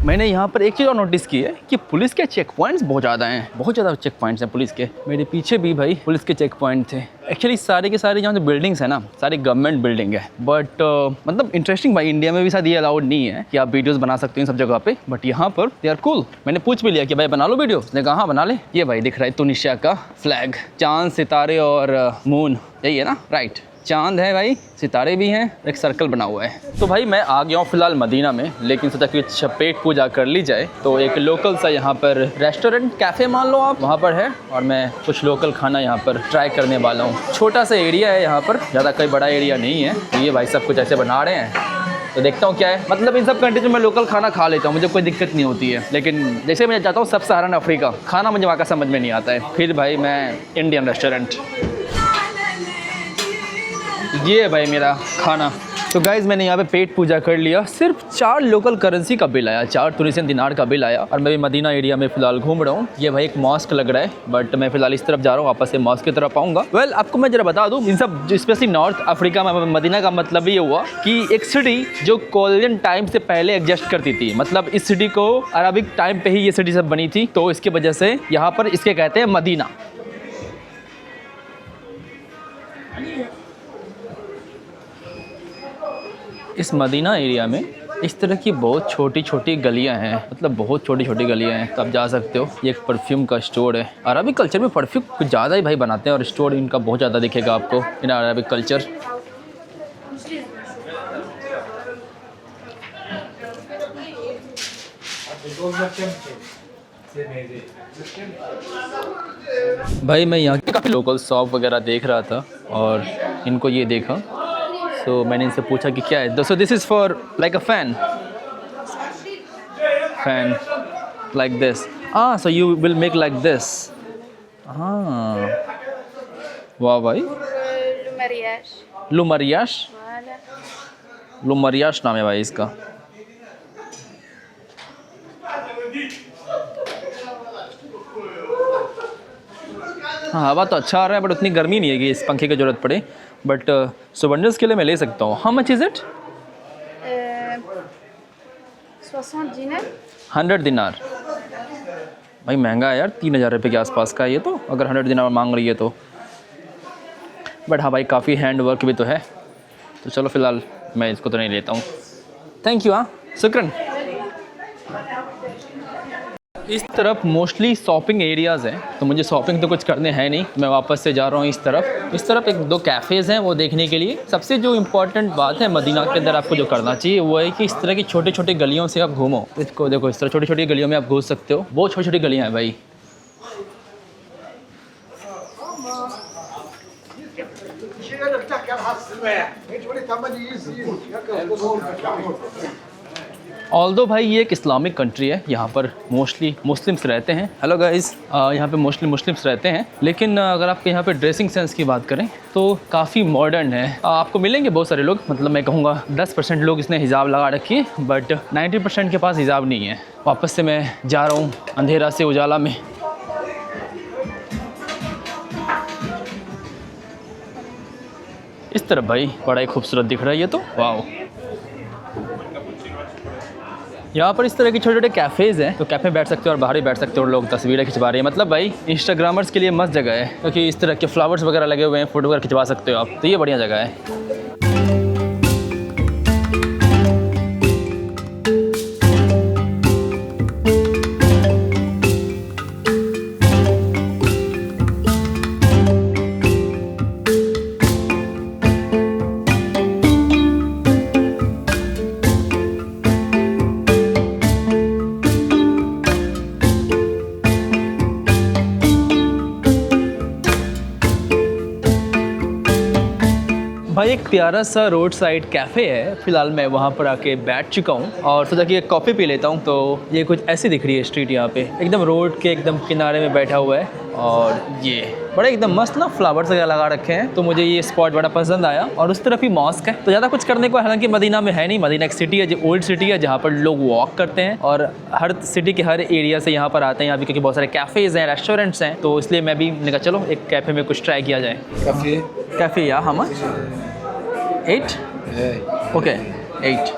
मैंने यहाँ पर एक चीज़ और नोटिस की है कि पुलिस के चेक पॉइंट्स बहुत ज़्यादा हैं, बहुत ज़्यादा चेक पॉइंट्स हैं पुलिस के। मेरे पीछे भी भाई पुलिस के चेक पॉइंट थे। एक्चुअली सारे के सारे जहाँ जो बिल्डिंग्स है ना, सारी गवर्नमेंट बिल्डिंग है। बट मतलब इंटरेस्टिंग भाई, इंडिया में भी शायद ये अलाउड नहीं है कि आप वीडियोस बना सकते हैं सब जगह पे, बट यहाँ पर दे आर कूल। मैंने पूछ भी लिया कि भाई बना लो वीडियो, उसने कहा हाँ बना ले। ये भाई दिख रहा है तुनिसिया का फ्लैग, चांद सितारे और मून, यही है ना? राइट, चांद है भाई, सितारे भी हैं, एक सर्कल बना हुआ है। तो भाई मैं आ गया हूँ फिलहाल मदीना में, लेकिन सोचा कि पेट पूजा कर ली जाए। तो एक लोकल सा यहाँ पर रेस्टोरेंट कैफ़े मान लो आप, वहाँ पर है, और मैं कुछ लोकल खाना यहाँ पर ट्राई करने वाला हूँ। छोटा सा एरिया है यहाँ पर, ज़्यादा कोई बड़ा एरिया नहीं है। तो ये भाई सब कुछ ऐसे बना रहे हैं, तो देखता हूँ क्या है। मतलब इन सब कंट्रीज में मैं लोकल खाना खा लेता हूँ, मुझे कोई दिक्कत नहीं होती है। लेकिन जैसे मैं जाता हूँ सब सहारन अफ्रीका, खाना मुझे वहाँ का समझ में नहीं आता है। फिर भाई मैं इंडियन रेस्टोरेंट, ये है भाई मेरा खाना। तो गाइज मैंने यहाँ पे पेट पूजा कर लिया। सिर्फ 4 लोकल करेंसी का बिल आया, 4 तुनिसियन दिनार का बिल आया। और मैं भी मदीना एरिया में फ़िलहाल घूम रहा हूँ। ये भाई एक मॉस्क लग रहा है, बट मैं फ़िलहाल इस तरफ जा रहा हूँ, वापस से मॉस्क की तरफ आऊँगा। वेल आपको मैं जरा बता दूँ, इन सब स्पेशली नॉर्थ अफ्रीका में मदीना का मतलब ये हुआ कि एक सिटी जो कोलंबियन टाइम से पहले एग्जिस्ट करती थी। मतलब इस सिटी को अरबिक टाइम पे ही ये सिटी सब बनी थी, तो इसकी वजह से यहाँ पर इसके कहते हैं मदीना। इस मदीना एरिया में इस तरह की बहुत छोटी छोटी गलियां हैं, मतलब बहुत छोटी छोटी गलियां हैं, तो आप जा सकते हो। ये एक परफ्यूम का स्टोर है। अरबिक कल्चर में परफ्यूम कुछ ज़्यादा ही भाई बनाते हैं और स्टोर इनका बहुत ज़्यादा दिखेगा आपको इन अरबिक कल्चर। भाई मैं यहाँ के काफ़ी लोकल शॉप वगैरह देख रहा था और इनको ये देखा, तो मैंने इनसे पूछा कि क्या है। So this is for like a fan like this. So you will make like this. वाह भाई। लुमरियाश लुमरियाश नाम है भाई इसका। हाँ हवा तो अच्छा आ रहा है, बट उतनी गर्मी नहीं है कि इस पंखे की ज़रूरत पड़े। बट सोवेनिर्स के लिए मैं ले सकता हूँ। How much is it? 100 दिनार। भाई महंगा है यार, 3000 रुपये के आसपास का है ये तो, अगर 100 दिनार मांग रही है तो। बट हाँ भाई काफ़ी हैंड वर्क भी तो है, तो चलो फ़िलहाल मैं इसको तो नहीं लेता हूँ। Thank you. हाँ शुक्रन। इस तरफ मोस्टली शॉपिंग एरियाज़ हैं, तो मुझे शॉपिंग तो कुछ करने हैं नहीं, मैं वापस से जा रहा हूँ इस तरफ। इस तरफ 1-2 कैफ़ेज़ हैं वो देखने के लिए। सबसे जो इम्पोर्टेंट बात है मदीना के अंदर आपको जो करना चाहिए वो है कि इस तरह की छोटी छोटी गलियों से आप घूमो। इसको देखो, इस तरह छोटी छोटी गलियों में आप घूम सकते हो। बहुत छोटी छोटी गलियाँ हैं भाई। ऑल्दो भाई ये एक इस्लामिक कंट्री है, यहाँ पर मोस्टली मुस्लिम्स रहते हैं। हेलो गाइस, यहाँ पे मोस्टली मुस्लिम्स रहते हैं, लेकिन अगर आप यहाँ पे ड्रेसिंग सेंस की बात करें तो काफ़ी मॉडर्न है। आपको मिलेंगे बहुत सारे लोग, मतलब मैं कहूँगा 10% लोग इसने हिजाब लगा रखी है, बट 90% के पास हिजाब नहीं है। वापस से मैं जा रहा हूँ अंधेरा से उजाला में। इस तरफ भाई बड़ा ही खूबसूरत दिख रहा है ये तो। वाह, यहाँ पर इस तरह के छोटे छोटे कैफ़ेज़ हैं, तो कैफ़े में बैठ सकते हो और बाहर ही बैठ सकते हो और लोग तस्वीरें खिंचवा रहे हैं। मतलब भाई इंस्टाग्रामर्स के लिए मस्त जगह है, क्योंकि इस तरह के फ्लावर्स वगैरह लगे हुए हैं, फोटो वगैरह खिंचवा सकते हो आप, तो ये बढ़िया जगह है। भाई एक प्यारा सा रोड साइड कैफ़े है, फ़िलहाल मैं वहाँ पर आके बैठ चुका हूँ और सोचा कि एक कॉफ़ी पी लेता हूँ। तो ये कुछ ऐसी दिख रही है स्ट्रीट, यहाँ पे एकदम रोड के एकदम किनारे में बैठा हुआ है और ये बड़े एकदम मस्त ना फ्लावर्स वगैरह लगा रखे हैं, तो मुझे ये स्पॉट बड़ा पसंद आया। और उस तरफ ही मॉस्क है, तो ज़्यादा कुछ करने को हालांकि मदीना में है नहीं। मदीना एक सिटी है, जो ओल्ड सिटी है, जहाँ पर लोग वॉक करते हैं और हर सिटी के हर एरिया से यहाँ पर आते हैं यहाँ भी, क्योंकि बहुत सारे कैफ़ेज़ हैं, रेस्टोरेंट्स हैं, तो इसलिए मैं भी निकला चलो एक कैफ़े में कुछ ट्राई किया जाए। कैफ़े या हाउ मच? 8? ओके 8।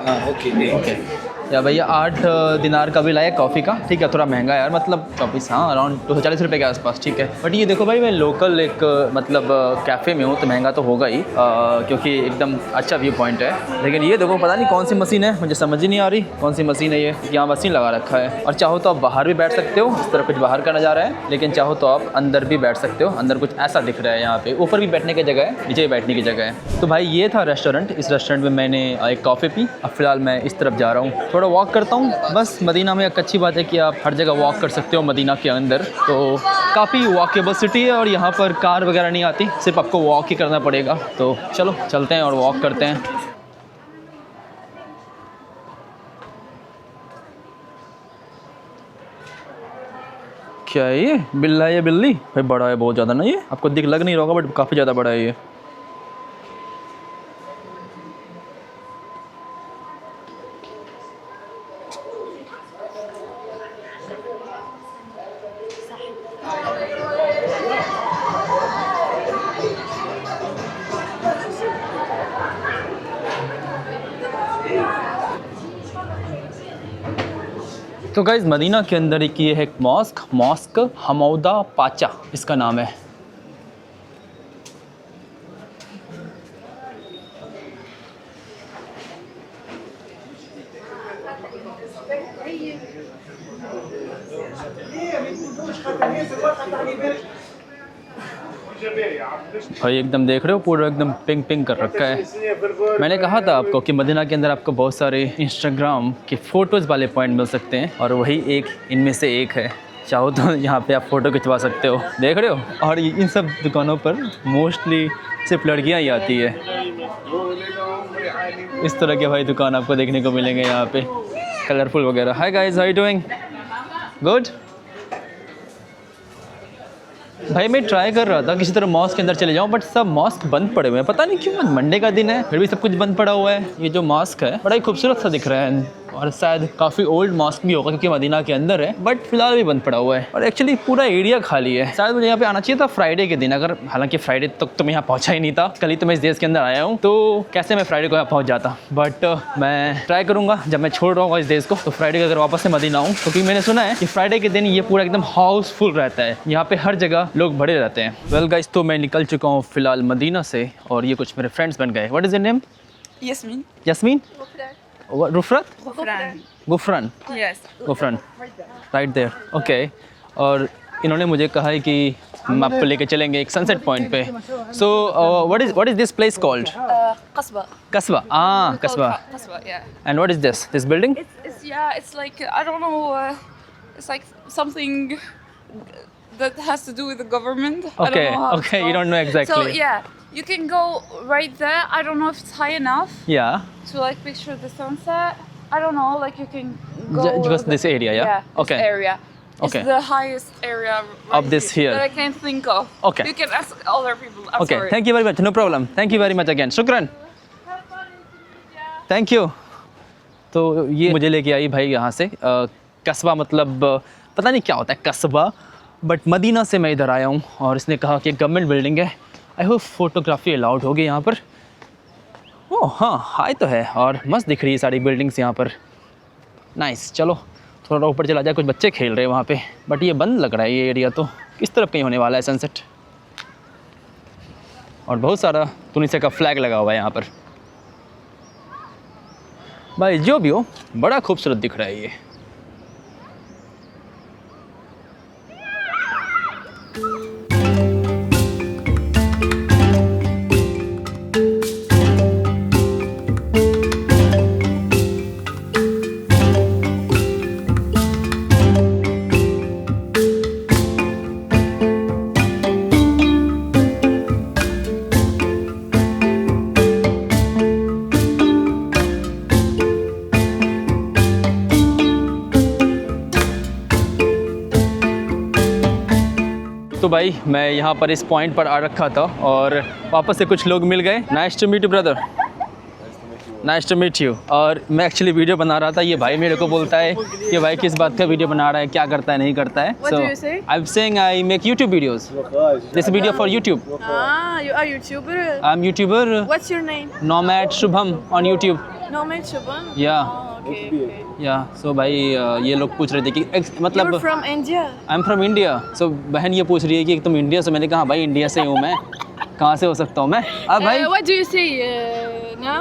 ओके या भैया 8 दिनार का बिल आया कॉफ़ी का। ठीक है, थोड़ा महंगा है यार, मतलब कॉफ़ी हाँ अराउंड 240 रुपये के आसपास। ठीक है, बट ये देखो भाई मैं लोकल एक मतलब कैफ़े में हूँ, तो महंगा तो होगा ही, क्योंकि एकदम अच्छा व्यू पॉइंट है। लेकिन ये देखो पता नहीं कौन सी मशीन है, मुझे समझ ही नहीं आ रही कौन सी मशीन है ये। यहाँ मशीन लगा रखा है और चाहो तो आप बाहर भी बैठ सकते हो, इस तरह कुछ बाहर का नज़ारा है, लेकिन चाहो तो आप अंदर भी बैठ सकते हो। अंदर कुछ ऐसा दिख रहा है, यहाँ पे ऊपर भी बैठने की जगह है, नीचे भी बैठने की जगह है। तो भाई ये था रेस्टोरेंट, इस रेस्टोरेंट में मैंने एक कॉफ़ी पी। अब फिलहाल मैं इस तरफ जा रहा हूँ, थोड़ा वॉक करता हूँ। बस मदीना में एक अच्छी बात है कि आप हर जगह वॉक कर सकते हो मदीना के अंदर, तो काफ़ी वॉकेबल सिटी है और यहाँ पर कार वगैरह नहीं आती, सिर्फ आपको वॉक ही करना पड़ेगा। तो चलो चलते हैं और वॉक करते हैं। क्या है ये? बिल्ला है ये? बिल्ली भाई बड़ा है बहुत ज़्यादा ना, ये आपको दिख लग नहीं रहा होगा बट काफ़ी ज़्यादा बड़ा है ये। तो गाइज मदीना के अंदर एक ये है एक मॉस्क हमौदा पाचा इसका नाम है। भाई एकदम देख रहे हो पूरा एकदम पिंक पिंक कर रखा है। मैंने कहा था आपको कि मदीना के अंदर आपको बहुत सारे इंस्टाग्राम के फ़ोटोज़ वाले पॉइंट मिल सकते हैं और वही एक इनमें से एक है। चाहो तो यहाँ पे आप फ़ोटो खिंचवा सकते हो, देख रहे हो। और इन सब दुकानों पर मोस्टली सिर्फ लड़कियाँ ही आती है। इस तरह के भाई दुकान आपको देखने को मिलेंगे यहाँ पे, कलरफुल वगैरह। Hi guys, how you doing? Good. भाई मैं ट्राई कर रहा था किसी तरह मॉस्क के अंदर चले जाऊं, बट सब मॉस्क बंद पड़े हुए हैं। पता नहीं क्यों, मंडे का दिन है फिर भी सब कुछ बंद पड़ा हुआ है। ये जो मॉस्क है बड़ा ही खूबसूरत सा दिख रहा है और शायद काफ़ी ओल्ड मॉस्क भी होगा क्योंकि मदीना के अंदर है, बट फिलहाल भी बंद पड़ा हुआ है। और एक्चुअली पूरा एरिया खाली है। शायद मुझे यहाँ पे आना चाहिए था फ्राइडे के दिन, अगर हालांकि फ्राइडे तक तो मैं यहाँ पहुँचा ही नहीं था। कल ही तो मैं इस देश के अंदर आया हूँ, तो कैसे मैं फ्राइडे को यहाँ पहुँच जाता। बट मैं ट्राई करूँगा जब मैं छोड़ रहा हूँ इस देश को, तो फ्राइडे को अगर वापस से मदीना आऊँ, क्योंकि मैंने सुना है कि फ्राइडे के दिन ये पूरा एकदम हाउसफुल रहता है। यहाँ पे हर जगह लोग भरे रहते हैं। वेल गाइस, तो मैं निकल चुका हूँ फिलहाल मदीना से और ये कुछ मेरे फ्रेंड्स बन गए। What is your name? Yasmin. Yasmin? रुफरत? Gufran. Gufran? Yes. Gufran, right there. Okay. और इन्होंने मुझे कहा है कि हम आपको लेके चलेंगे एक सनसेट पॉइंट पे। So what is this place called? Qasba. कस्बा। कस्बा। Qasba, yeah. And what is this building? It's like, I don't know, it's like something that has to do with the government. I Okay, don't know how it's okay, you called. don't know exactly. So yeah, you can go right there. I don't know if it's high enough Yeah. to like picture the sunset. I don't know, like you can go Just this area, yeah? Yeah, Okay. this area. Okay. It's the highest area right Of this here. that I can think of. Okay. You can ask other people. I'm Okay, sorry. thank you very much. No problem. Thank you very much again. शुक्रान। Thank you. तो ये मुझे लेके आई भाई यहाँ से कस्बा, मतलब पता नहीं क्या होता है कस्बा, बट मदीना से मैं इधर आया हूँ और इसने कहा कि गवर्नमेंट बिल्डिंग है। आई होप फोटोग्राफी अलाउड होगी यहाँ पर। ओह हाँ, हाई तो है और मस्त दिख रही है सारी बिल्डिंग्स यहाँ पर। नाइस। चलो थोड़ा ऊपर चला जाए, कुछ बच्चे खेल रहे हैं वहाँ पे, बट ये बंद लग रहा है ये एरिया। तो किस तरफ कहीं होने वाला है सनसेट। और बहुत सारा तुनिसिया का फ्लैग लगा हुआ है यहाँ पर। भाई जो भी हो, बड़ा खूबसूरत दिख रहा है ये। तो भाई मैं यहाँ पर इस पॉइंट पर आ रखा था और वापस से कुछ लोग मिल गए। Nice to meet you brother. Nice to meet you. और मैं एक्चुअली वीडियो बना रहा था, ये भाई मेरे को बोलता है कि भाई किस बात का वीडियो बना रहा है, क्या करता है नहीं करता है। What do you say? I am saying I make YouTube videos. This video for YouTube. Ah, you are YouTuber. I am YouTuber What's your name? Nomad Shubham on YouTube. Nomad Shubham? Yeah. Oh, okay. या सो भाई ये लोग पूछ रहे थे कि मतलब You're from India? I am from India. So बहन ये पूछ रही है कि तुम इंडिया से। मैंने कहा भाई इंडिया से हूँ मैं, कहाँ से हो सकता हूँ मैं। अब भाई What do you say now?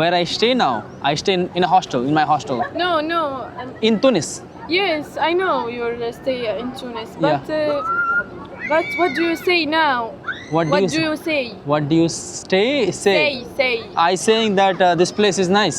where I stay now, I stay in a hostel, in my hostel No, no. in Tunis. Yes, I know you're stay in Tunis, but what do you say now? What do you say? What do you say? Say. I saying that this place is nice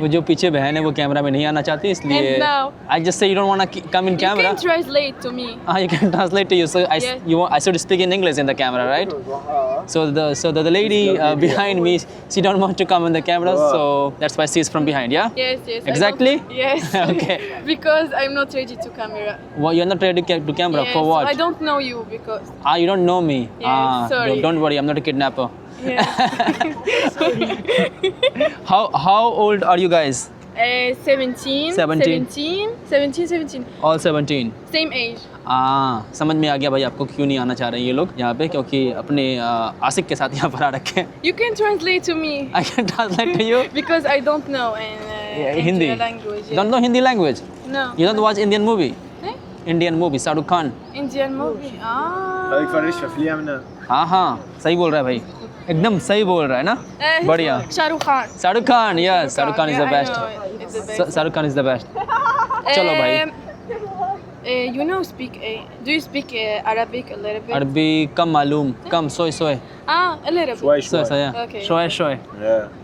वो जो पीछे बहन है वो camera में नहीं आना चाहती, इसलिए And now? I just say you don't want to come in You camera. can translate to me. You can translate to you. So I should speak in English in the camera, right? So the lady behind me, she don't want to come in the camera, so that's why she's from behind. Yeah. Yes. I Exactly? don't- Yes. Okay. Because I'm not ready to camera. Well, you're not ready to camera Yes, for what? I don't know you because. You don't know me. Yes, sorry. Don't worry, I'm not a kidnapper. Yeah. How old are you guys? 17, 17. All 17। Same age. समझ में आ गया भाई आपको क्यों नहीं आना चाह रहे हैं ये लोग यहाँ पे, क्योंकि अपने आशिक के साथ यहाँ पर आ रखे हैं। You can translate to me I can translate to you. because I don't know in Hindi. Indian language. You don't know Hindi language? No. You don't watch Indian movie? Eh? Indian movie, Shahrukh Khan. Indian movie. हाँ सही बोल रहा है भाई, एकदम सही बोल रहा है ना। बढ़िया। Shahrukh Khan. Shahrukh Khan, yes, Shahrukh Khan is the Yeah, I best. know it's the best. Shahrukh Khan is the best. चलो भाई। You know do you speak Arabic a little bit? अरबी कम मालूम, कम सोए a little bit. सोए Okay. Shoe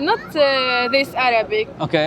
Not this Arabic. Okay.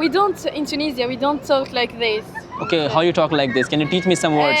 We don't in Tunisia we don't talk like this. Okay, how you talk like this? Can you teach me some words?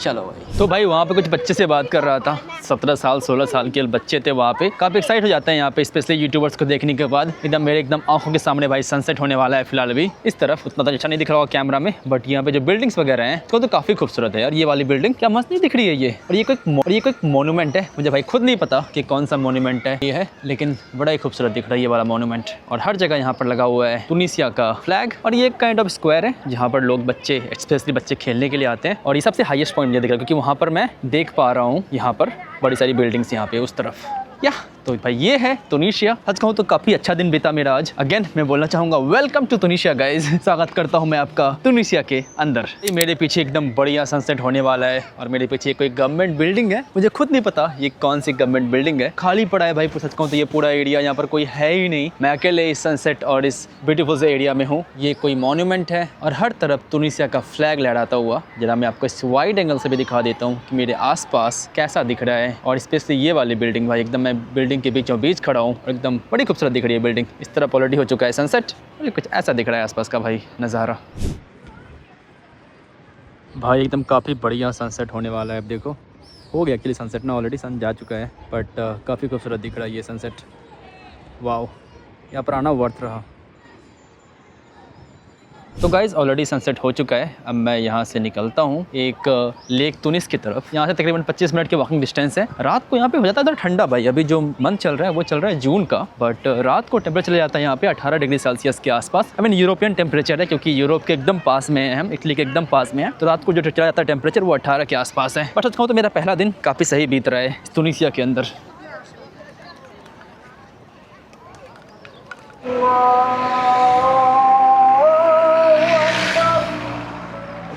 चलो भाई। तो भाई वहाँ पे कुछ बच्चे से बात कर रहा था, 17 साल 16 साल के बच्चे थे वहाँ पे। काफ़ी एक्साइट हो जाते हैं यहाँ पे, स्पेशली यूट्यूबर्स को देखने के बाद। एकदम आंखों के सामने भाई सनसेट होने वाला है फिलहाल अभी। इस तरफ उतना तो अच्छा नहीं दिख रहा होगा कैमरा में, बट यहाँ पे जो बिल्डिंग्स वगैरह हैं तो काफ़ी खूबसूरत है यार। ये वाली बिल्डिंग क्या मस्त नहीं दिख रही है ये। और ये कोई मोनूमेंट है, मुझे भाई खुद नहीं पता कि कौन सा मोनूमेंट है ये है, लेकिन बड़ा ही खूबसूरत दिख रहा है ये वाला मोनूमेंट। और हर जगह यहाँ पर लगा हुआ है तुनिसिया का फ्लैग। और ये काइंड ऑफ स्क्वायर है जहाँ पर लोग बच्चे, स्पेशली बच्चे खेलने के लिए आते हैं। और ये सबसे हाईएस्ट पॉइंट मुझे दिख रहा है, क्योंकि वहाँ पर मैं देख पा रहा हूँ यहाँ पर बड़ी सारी बिल्डिंग्स यहाँ पे उस तरफ। या तो भाई ये है तुनिशिया। सच कहूँ तो काफ़ी अच्छा दिन बीता मेरा आज। अगेन मैं बोलना चाहूँगा वेलकम टू तुनिशिया गाइज। स्वागत करता हूँ मैं आपका तुनिशिया के अंदर। ये मेरे पीछे एकदम बढ़िया सनसेट होने वाला है और मेरे पीछे कोई गवर्नमेंट बिल्डिंग है। मुझे खुद नहीं पता ये कौन सी गवर्नमेंट बिल्डिंग है, खाली पड़ा है भाई। सच कहूँ तो ये पूरा एरिया यहाँ पर कोई है ही नहीं। मैं अकेले इस सनसेट और इस ब्यूटीफुल से एरिया में हूँ। ये कोई मॉन्यूमेंट है और हर तरफ तुनिशिया का फ्लैग लहराता हुआ। जरा मैं आपको इस वाइड एंगल से भी दिखा देता हूँ कि मेरे आसपास कैसा दिख रहा है। और स्पेशली ये वाली बिल्डिंग भाई, एकदम मैं बिल्डिंग के बीचों बीच खड़ा हूँ और एकदम बड़ी खूबसूरत दिख रही है बिल्डिंग। इस तरफ ऑलरेडी हो चुका है सनसेट और कुछ ऐसा दिख रहा है आसपास का भाई नज़ारा। भाई एकदम काफ़ी बढ़िया सनसेट होने वाला है। अब देखो हो गया एक्चुअली सनसेट ना, ऑलरेडी सन जा चुका है, बट काफ़ी खूबसूरत दिख रहा है ये सनसेट। वाओ, यहाँ पर आना वर्थ रहा। तो गाइज़ ऑलरेडी सनसेट हो चुका है। अब मैं यहाँ से निकलता हूँ एक लेक तुनिस की तरफ। यहाँ से तकरीबन 25 मिनट के वॉकिंग डिस्टेंस है। रात को यहाँ पे हो जाता है इधर ठंडा भाई। अभी जो मंथ चल रहा है वो चल रहा है जून का, बट रात को टेम्परेचर चला जाता है यहाँ पे 18 डिग्री सेल्सियस के आसपास। आई मीन यूरोपियन टेम्परेचर है, क्योंकि यूरोप के एकदम पास में है हम, इटली के एकदम पास में है। तो रात को जो चला जाता है टेम्परेचर वो 18 के आसपास है। बट सच कहूँ तो मेरा पहला दिन काफ़ी सही बीत रहा है तुनिसिया के अंदर।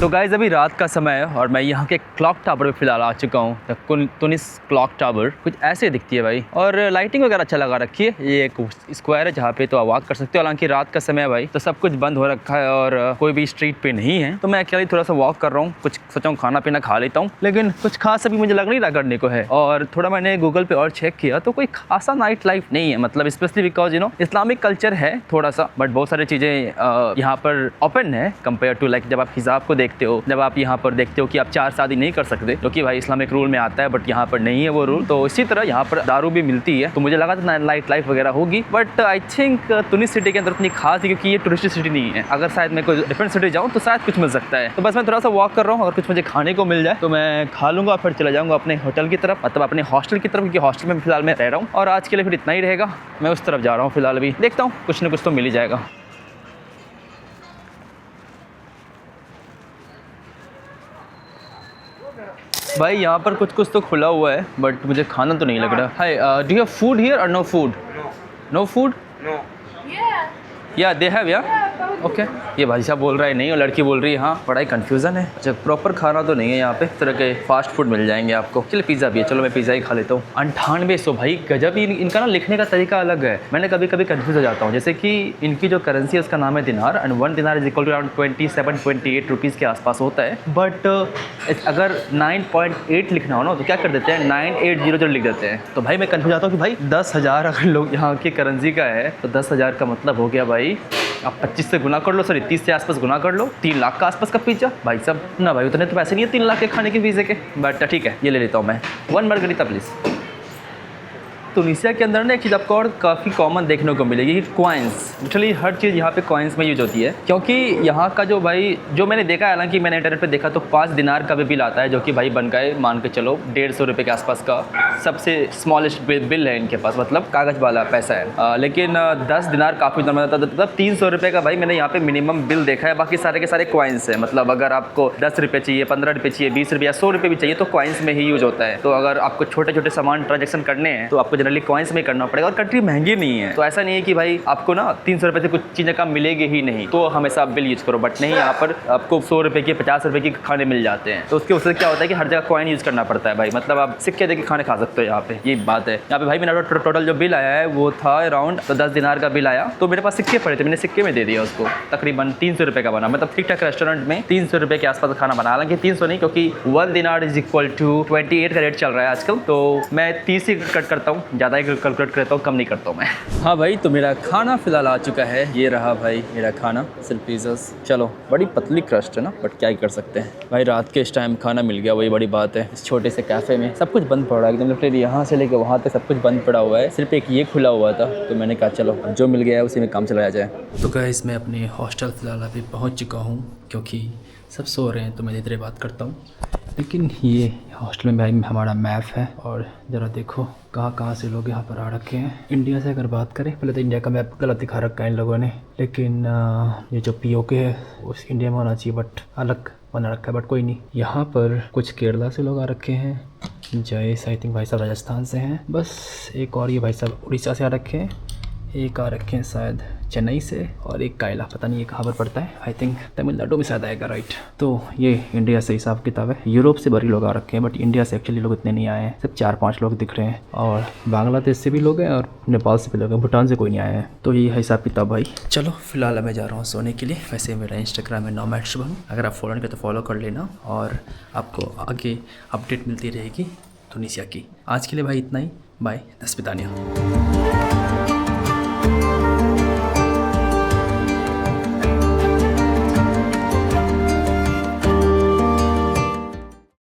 तो गाइज़ अभी रात का समय है और मैं यहाँ के क्लॉक टावर पे फ़िलहाल आ चुका हूँ। द तुनिस क्लॉक टावर कुछ ऐसे दिखती है भाई, और लाइटिंग वगैरह अच्छा लगा रखी है। ये एक स्क्वायर है जहाँ पे तो आप वॉक कर सकते हो। हालांकि रात का समय है भाई तो सब कुछ बंद हो रखा है और कोई भी स्ट्रीट पे नहीं है। तो मैं अकेले थोड़ा सा वॉक कर रहा हूँ, कुछ सोचा हूँ खाना पीना खा लेता हूँ, लेकिन कुछ खास अभी मुझे लग नहीं रहा करने को है। और थोड़ा मैंने गूगल पे और चेक किया तो कोई खासा नाइट लाइफ नहीं है, मतलब स्पेशली बिकॉज इस्लामिक कल्चर है थोड़ा सा, बट बहुत सारी चीज़ें यहाँ पर ओपन है कंपेयर टू लाइक जब आप हिजाब को देखते हो, जब आप यहाँ पर देखते हो कि आप 4 शादी नहीं कर सकते, जो कि भाई इस्लामिक रूल में आता है, बट यहाँ पर नहीं है वो रूल। तो इसी तरह यहाँ पर दारू भी मिलती है। तो मुझे लगा था नाइट लाइफ वगैरह होगी, बट आई थिंक तुनिस सिटी के अंदर इतनी खास है क्योंकि ये टूरिस्ट सिटी नहीं है। अगर शायद मैं कोई डिफरेंट सिटी जाऊँ तो शायद कुछ मिल सकता है। तो बस मैं थोड़ा सा वॉक कर रहा हूँ, अगर कुछ मुझे खाने को मिल जाए तो मैं खा लूँगा, फिर चला जाऊँगा अपने होटल की तरफ, मतलब अपने हॉस्टल की तरफ, क्योंकि हॉस्टल में फिलहाल मैं रह रहा हूँ। और आज के लिए फिर इतना ही रहेगा, मैं उस तरफ जा रहा हूँ फिलहाल। अभी देखता हूँ कुछ ना कुछ तो मिल ही जाएगा। भाई यहाँ पर कुछ कुछ तो खुला हुआ है, बट मुझे खाना तो नहीं लग रहा। Hi, do you have food here or no food? No food? Yeah they have या ओके। ये भाई साहब बोल रहा है नहीं और लड़की बोल रही है हाँ। बड़ा ही कन्फ्यूज़न है। अच्छा, प्रॉपर खाना तो नहीं है यहाँ पे, इस तरह के फास्ट फूड मिल जाएंगे आपको। चलो पिज़्ज़ा भी है, चलो मैं पिज़्ज़ा ही खा लेता हूँ। 9800 भाई गजब ही। इनका ना लिखने का तरीका अलग है, मैंने कभी कभी कन्फ्यूज़ हो जाता हूँ। जैसे कि इनकी जो करेंसी है उसका नाम है दिनार, and 1 dinar is equal to around 27-28 rupees के आसपास होता है। बट अगर 9.8 लिखना हो ना तो क्या कर देते हैं 9800 लिख देते हैं। तो भाई मैं कन्फ्यूज जाता हूँ कि भाई 10,000 अगर लोग यहाँ की करेंसी का है तो 10,000 का मतलब हो गया भाई भाई आप 25 से गुना कर लो, सॉरी 30 से आसपास गुना कर लो, 3 लाख का आसपास का पिज्जा भाई साहब। ना भाई उतने तो पैसे नहीं है 3 लाख के खाने के वीज़े के, बट ठीक है ये ले लेता हूँ मैं। 1 मार्गरिटा प्लीज़। तुनिसिया के अंदर ना एक चीज़ आपको और काफ़ी कॉमन देखने को मिलेगी, कॉइन्स। लिटरली हर चीज़ यहाँ पे कॉइन्स में यूज होती है, क्योंकि यहाँ का जो भाई जो मैंने देखा है, हालांकि मैंने इंटरनेट पे देखा तो 5 दिनार का भी बिल आता है, जो कि भाई बन गए मान के चलो 150 रुपये के आसपास का सबसे स्मॉलेस्ट बिल है इनके पास, मतलब कागज़ वाला पैसा है। लेकिन 10 दिनार काफ़ी मतलब 300 रुपये का भाई मैंने यहाँ पे मिनिमम बिल देखा है। बाकी सारे के सारे कॉइन्स है, मतलब अगर आपको 10 रुपये चाहिए, 15 रुपये चाहिए, 20 रुपये या 100 रुपये भी चाहिए तो कॉइन्स में ही यूज होता है। तो अगर आपको छोटे छोटे सामान ट्रांजेक्शन करने हैं तो आपको जनरली कॉइन्स में करना पड़ेगा, और कंट्री महंगी नहीं है, तो ऐसा नहीं है कि भाई आपको ना 300 रुपये से कुछ चीज़ें कम मिलेगी ही नहीं, तो हमेशा आप बिल यूज़ करो। बट नहीं, यहाँ पर आपको 100 रुपये के 50 रुपये के खाने मिल जाते हैं, तो उसके उससे क्या होता है कि हर जगह कॉइन यूज़ करना पड़ता है भाई, मतलब आप सिक्के दे के खाने खा सकते हो यहाँ पे, ये बात है। यहाँ पे भाई मेरा टोटल जो बिल आया है वो था अराउंड 10 दिनार का बिल आया, तो मेरे पास सिक्के पड़े थे, मैंने सिक्के में दे दिया उसको, तकरीबन 300 रुपये का बना, मतलब ठीक ठाक रेस्टोरेंट में 300 रुपये के आसपास खाना बना। हालांकि 300 नहीं, क्योंकि 1 दिनार इज इक्वल टू 28 का रेट चल रहा है आजकल, तो मैं 30 ही कट करता हूँ, ज़्यादा ही कैलकुलेट करता हूँ, कम नहीं करता हूँ मैं। हाँ भाई, तो मेरा खाना फिलहाल आ चुका है, ये रहा भाई मेरा खाना, सिर्फ पिज़्ज़ास। चलो बड़ी पतली क्रस्ट है ना, बट क्या ही कर सकते हैं भाई, रात के इस टाइम खाना मिल गया, वही बड़ी बात है। इस छोटे से कैफ़े में सब कुछ बंद पड़ा है एकदम, लिटरली यहाँ से लेकर वहाँ तक सब कुछ बंद पड़ा हुआ है, सिर्फ एक ये खुला हुआ था, तो मैंने कहा चलो जो मिल गया है उसी में काम चलाया जाए। तो गाइस मैं अपने हॉस्टल फिलहाल अभी पहुँच चुका हूँ, क्योंकि सब सो रहे हैं तो मैं इधर बात करता हूँ। लेकिन ये हॉस्टल में भाई हमारा मैप है, और ज़रा देखो कहाँ से लोग यहाँ पर आ रखे हैं। इंडिया से अगर बात करें, पहले तो इंडिया का मैप गलत दिखा रखा है इन लोगों ने, लेकिन ये जो POK है उस इंडिया में होना चाहिए, बट अलग बना रखा है, बट कोई नहीं। यहाँ पर कुछ केरला से लोग आ रखे हैं, जयेश आई थिंक भाई साहब राजस्थान से हैं, बस एक और ये भाई साहब उड़ीसा से आ रखे हैं, एक आ रखे हैं शायद चेन्नई से, और एक कायला, पता नहीं ये कहाँ पर पड़ता है, आई थिंक तमिलनाडु में शायद आएगा, राइट। तो ये इंडिया से हिसाब किताब है। यूरोप से बड़ी लोग आ रखे हैं, बट इंडिया से एक्चुअली लोग इतने नहीं आए हैं, सिर्फ 4-5 लोग दिख रहे हैं, और बांग्लादेश से भी लोग हैं, और नेपाल से भी लोग हैं, भूटान से कोई नहीं आए हैं। तो ये हिसाब किताब भाई। चलो फिलहाल मैं जा रहा हूँ सोने के लिए। वैसे मेरा इंस्टाग्राम है नोमैड शुभम, अगर आप फॉलो नहीं करते तो फॉलो कर लेना, और आपको आगे अपडेट मिलती रहेगी तुनिसिया की। आज के लिए भाई इतना ही, बाय, दस्पितानिया।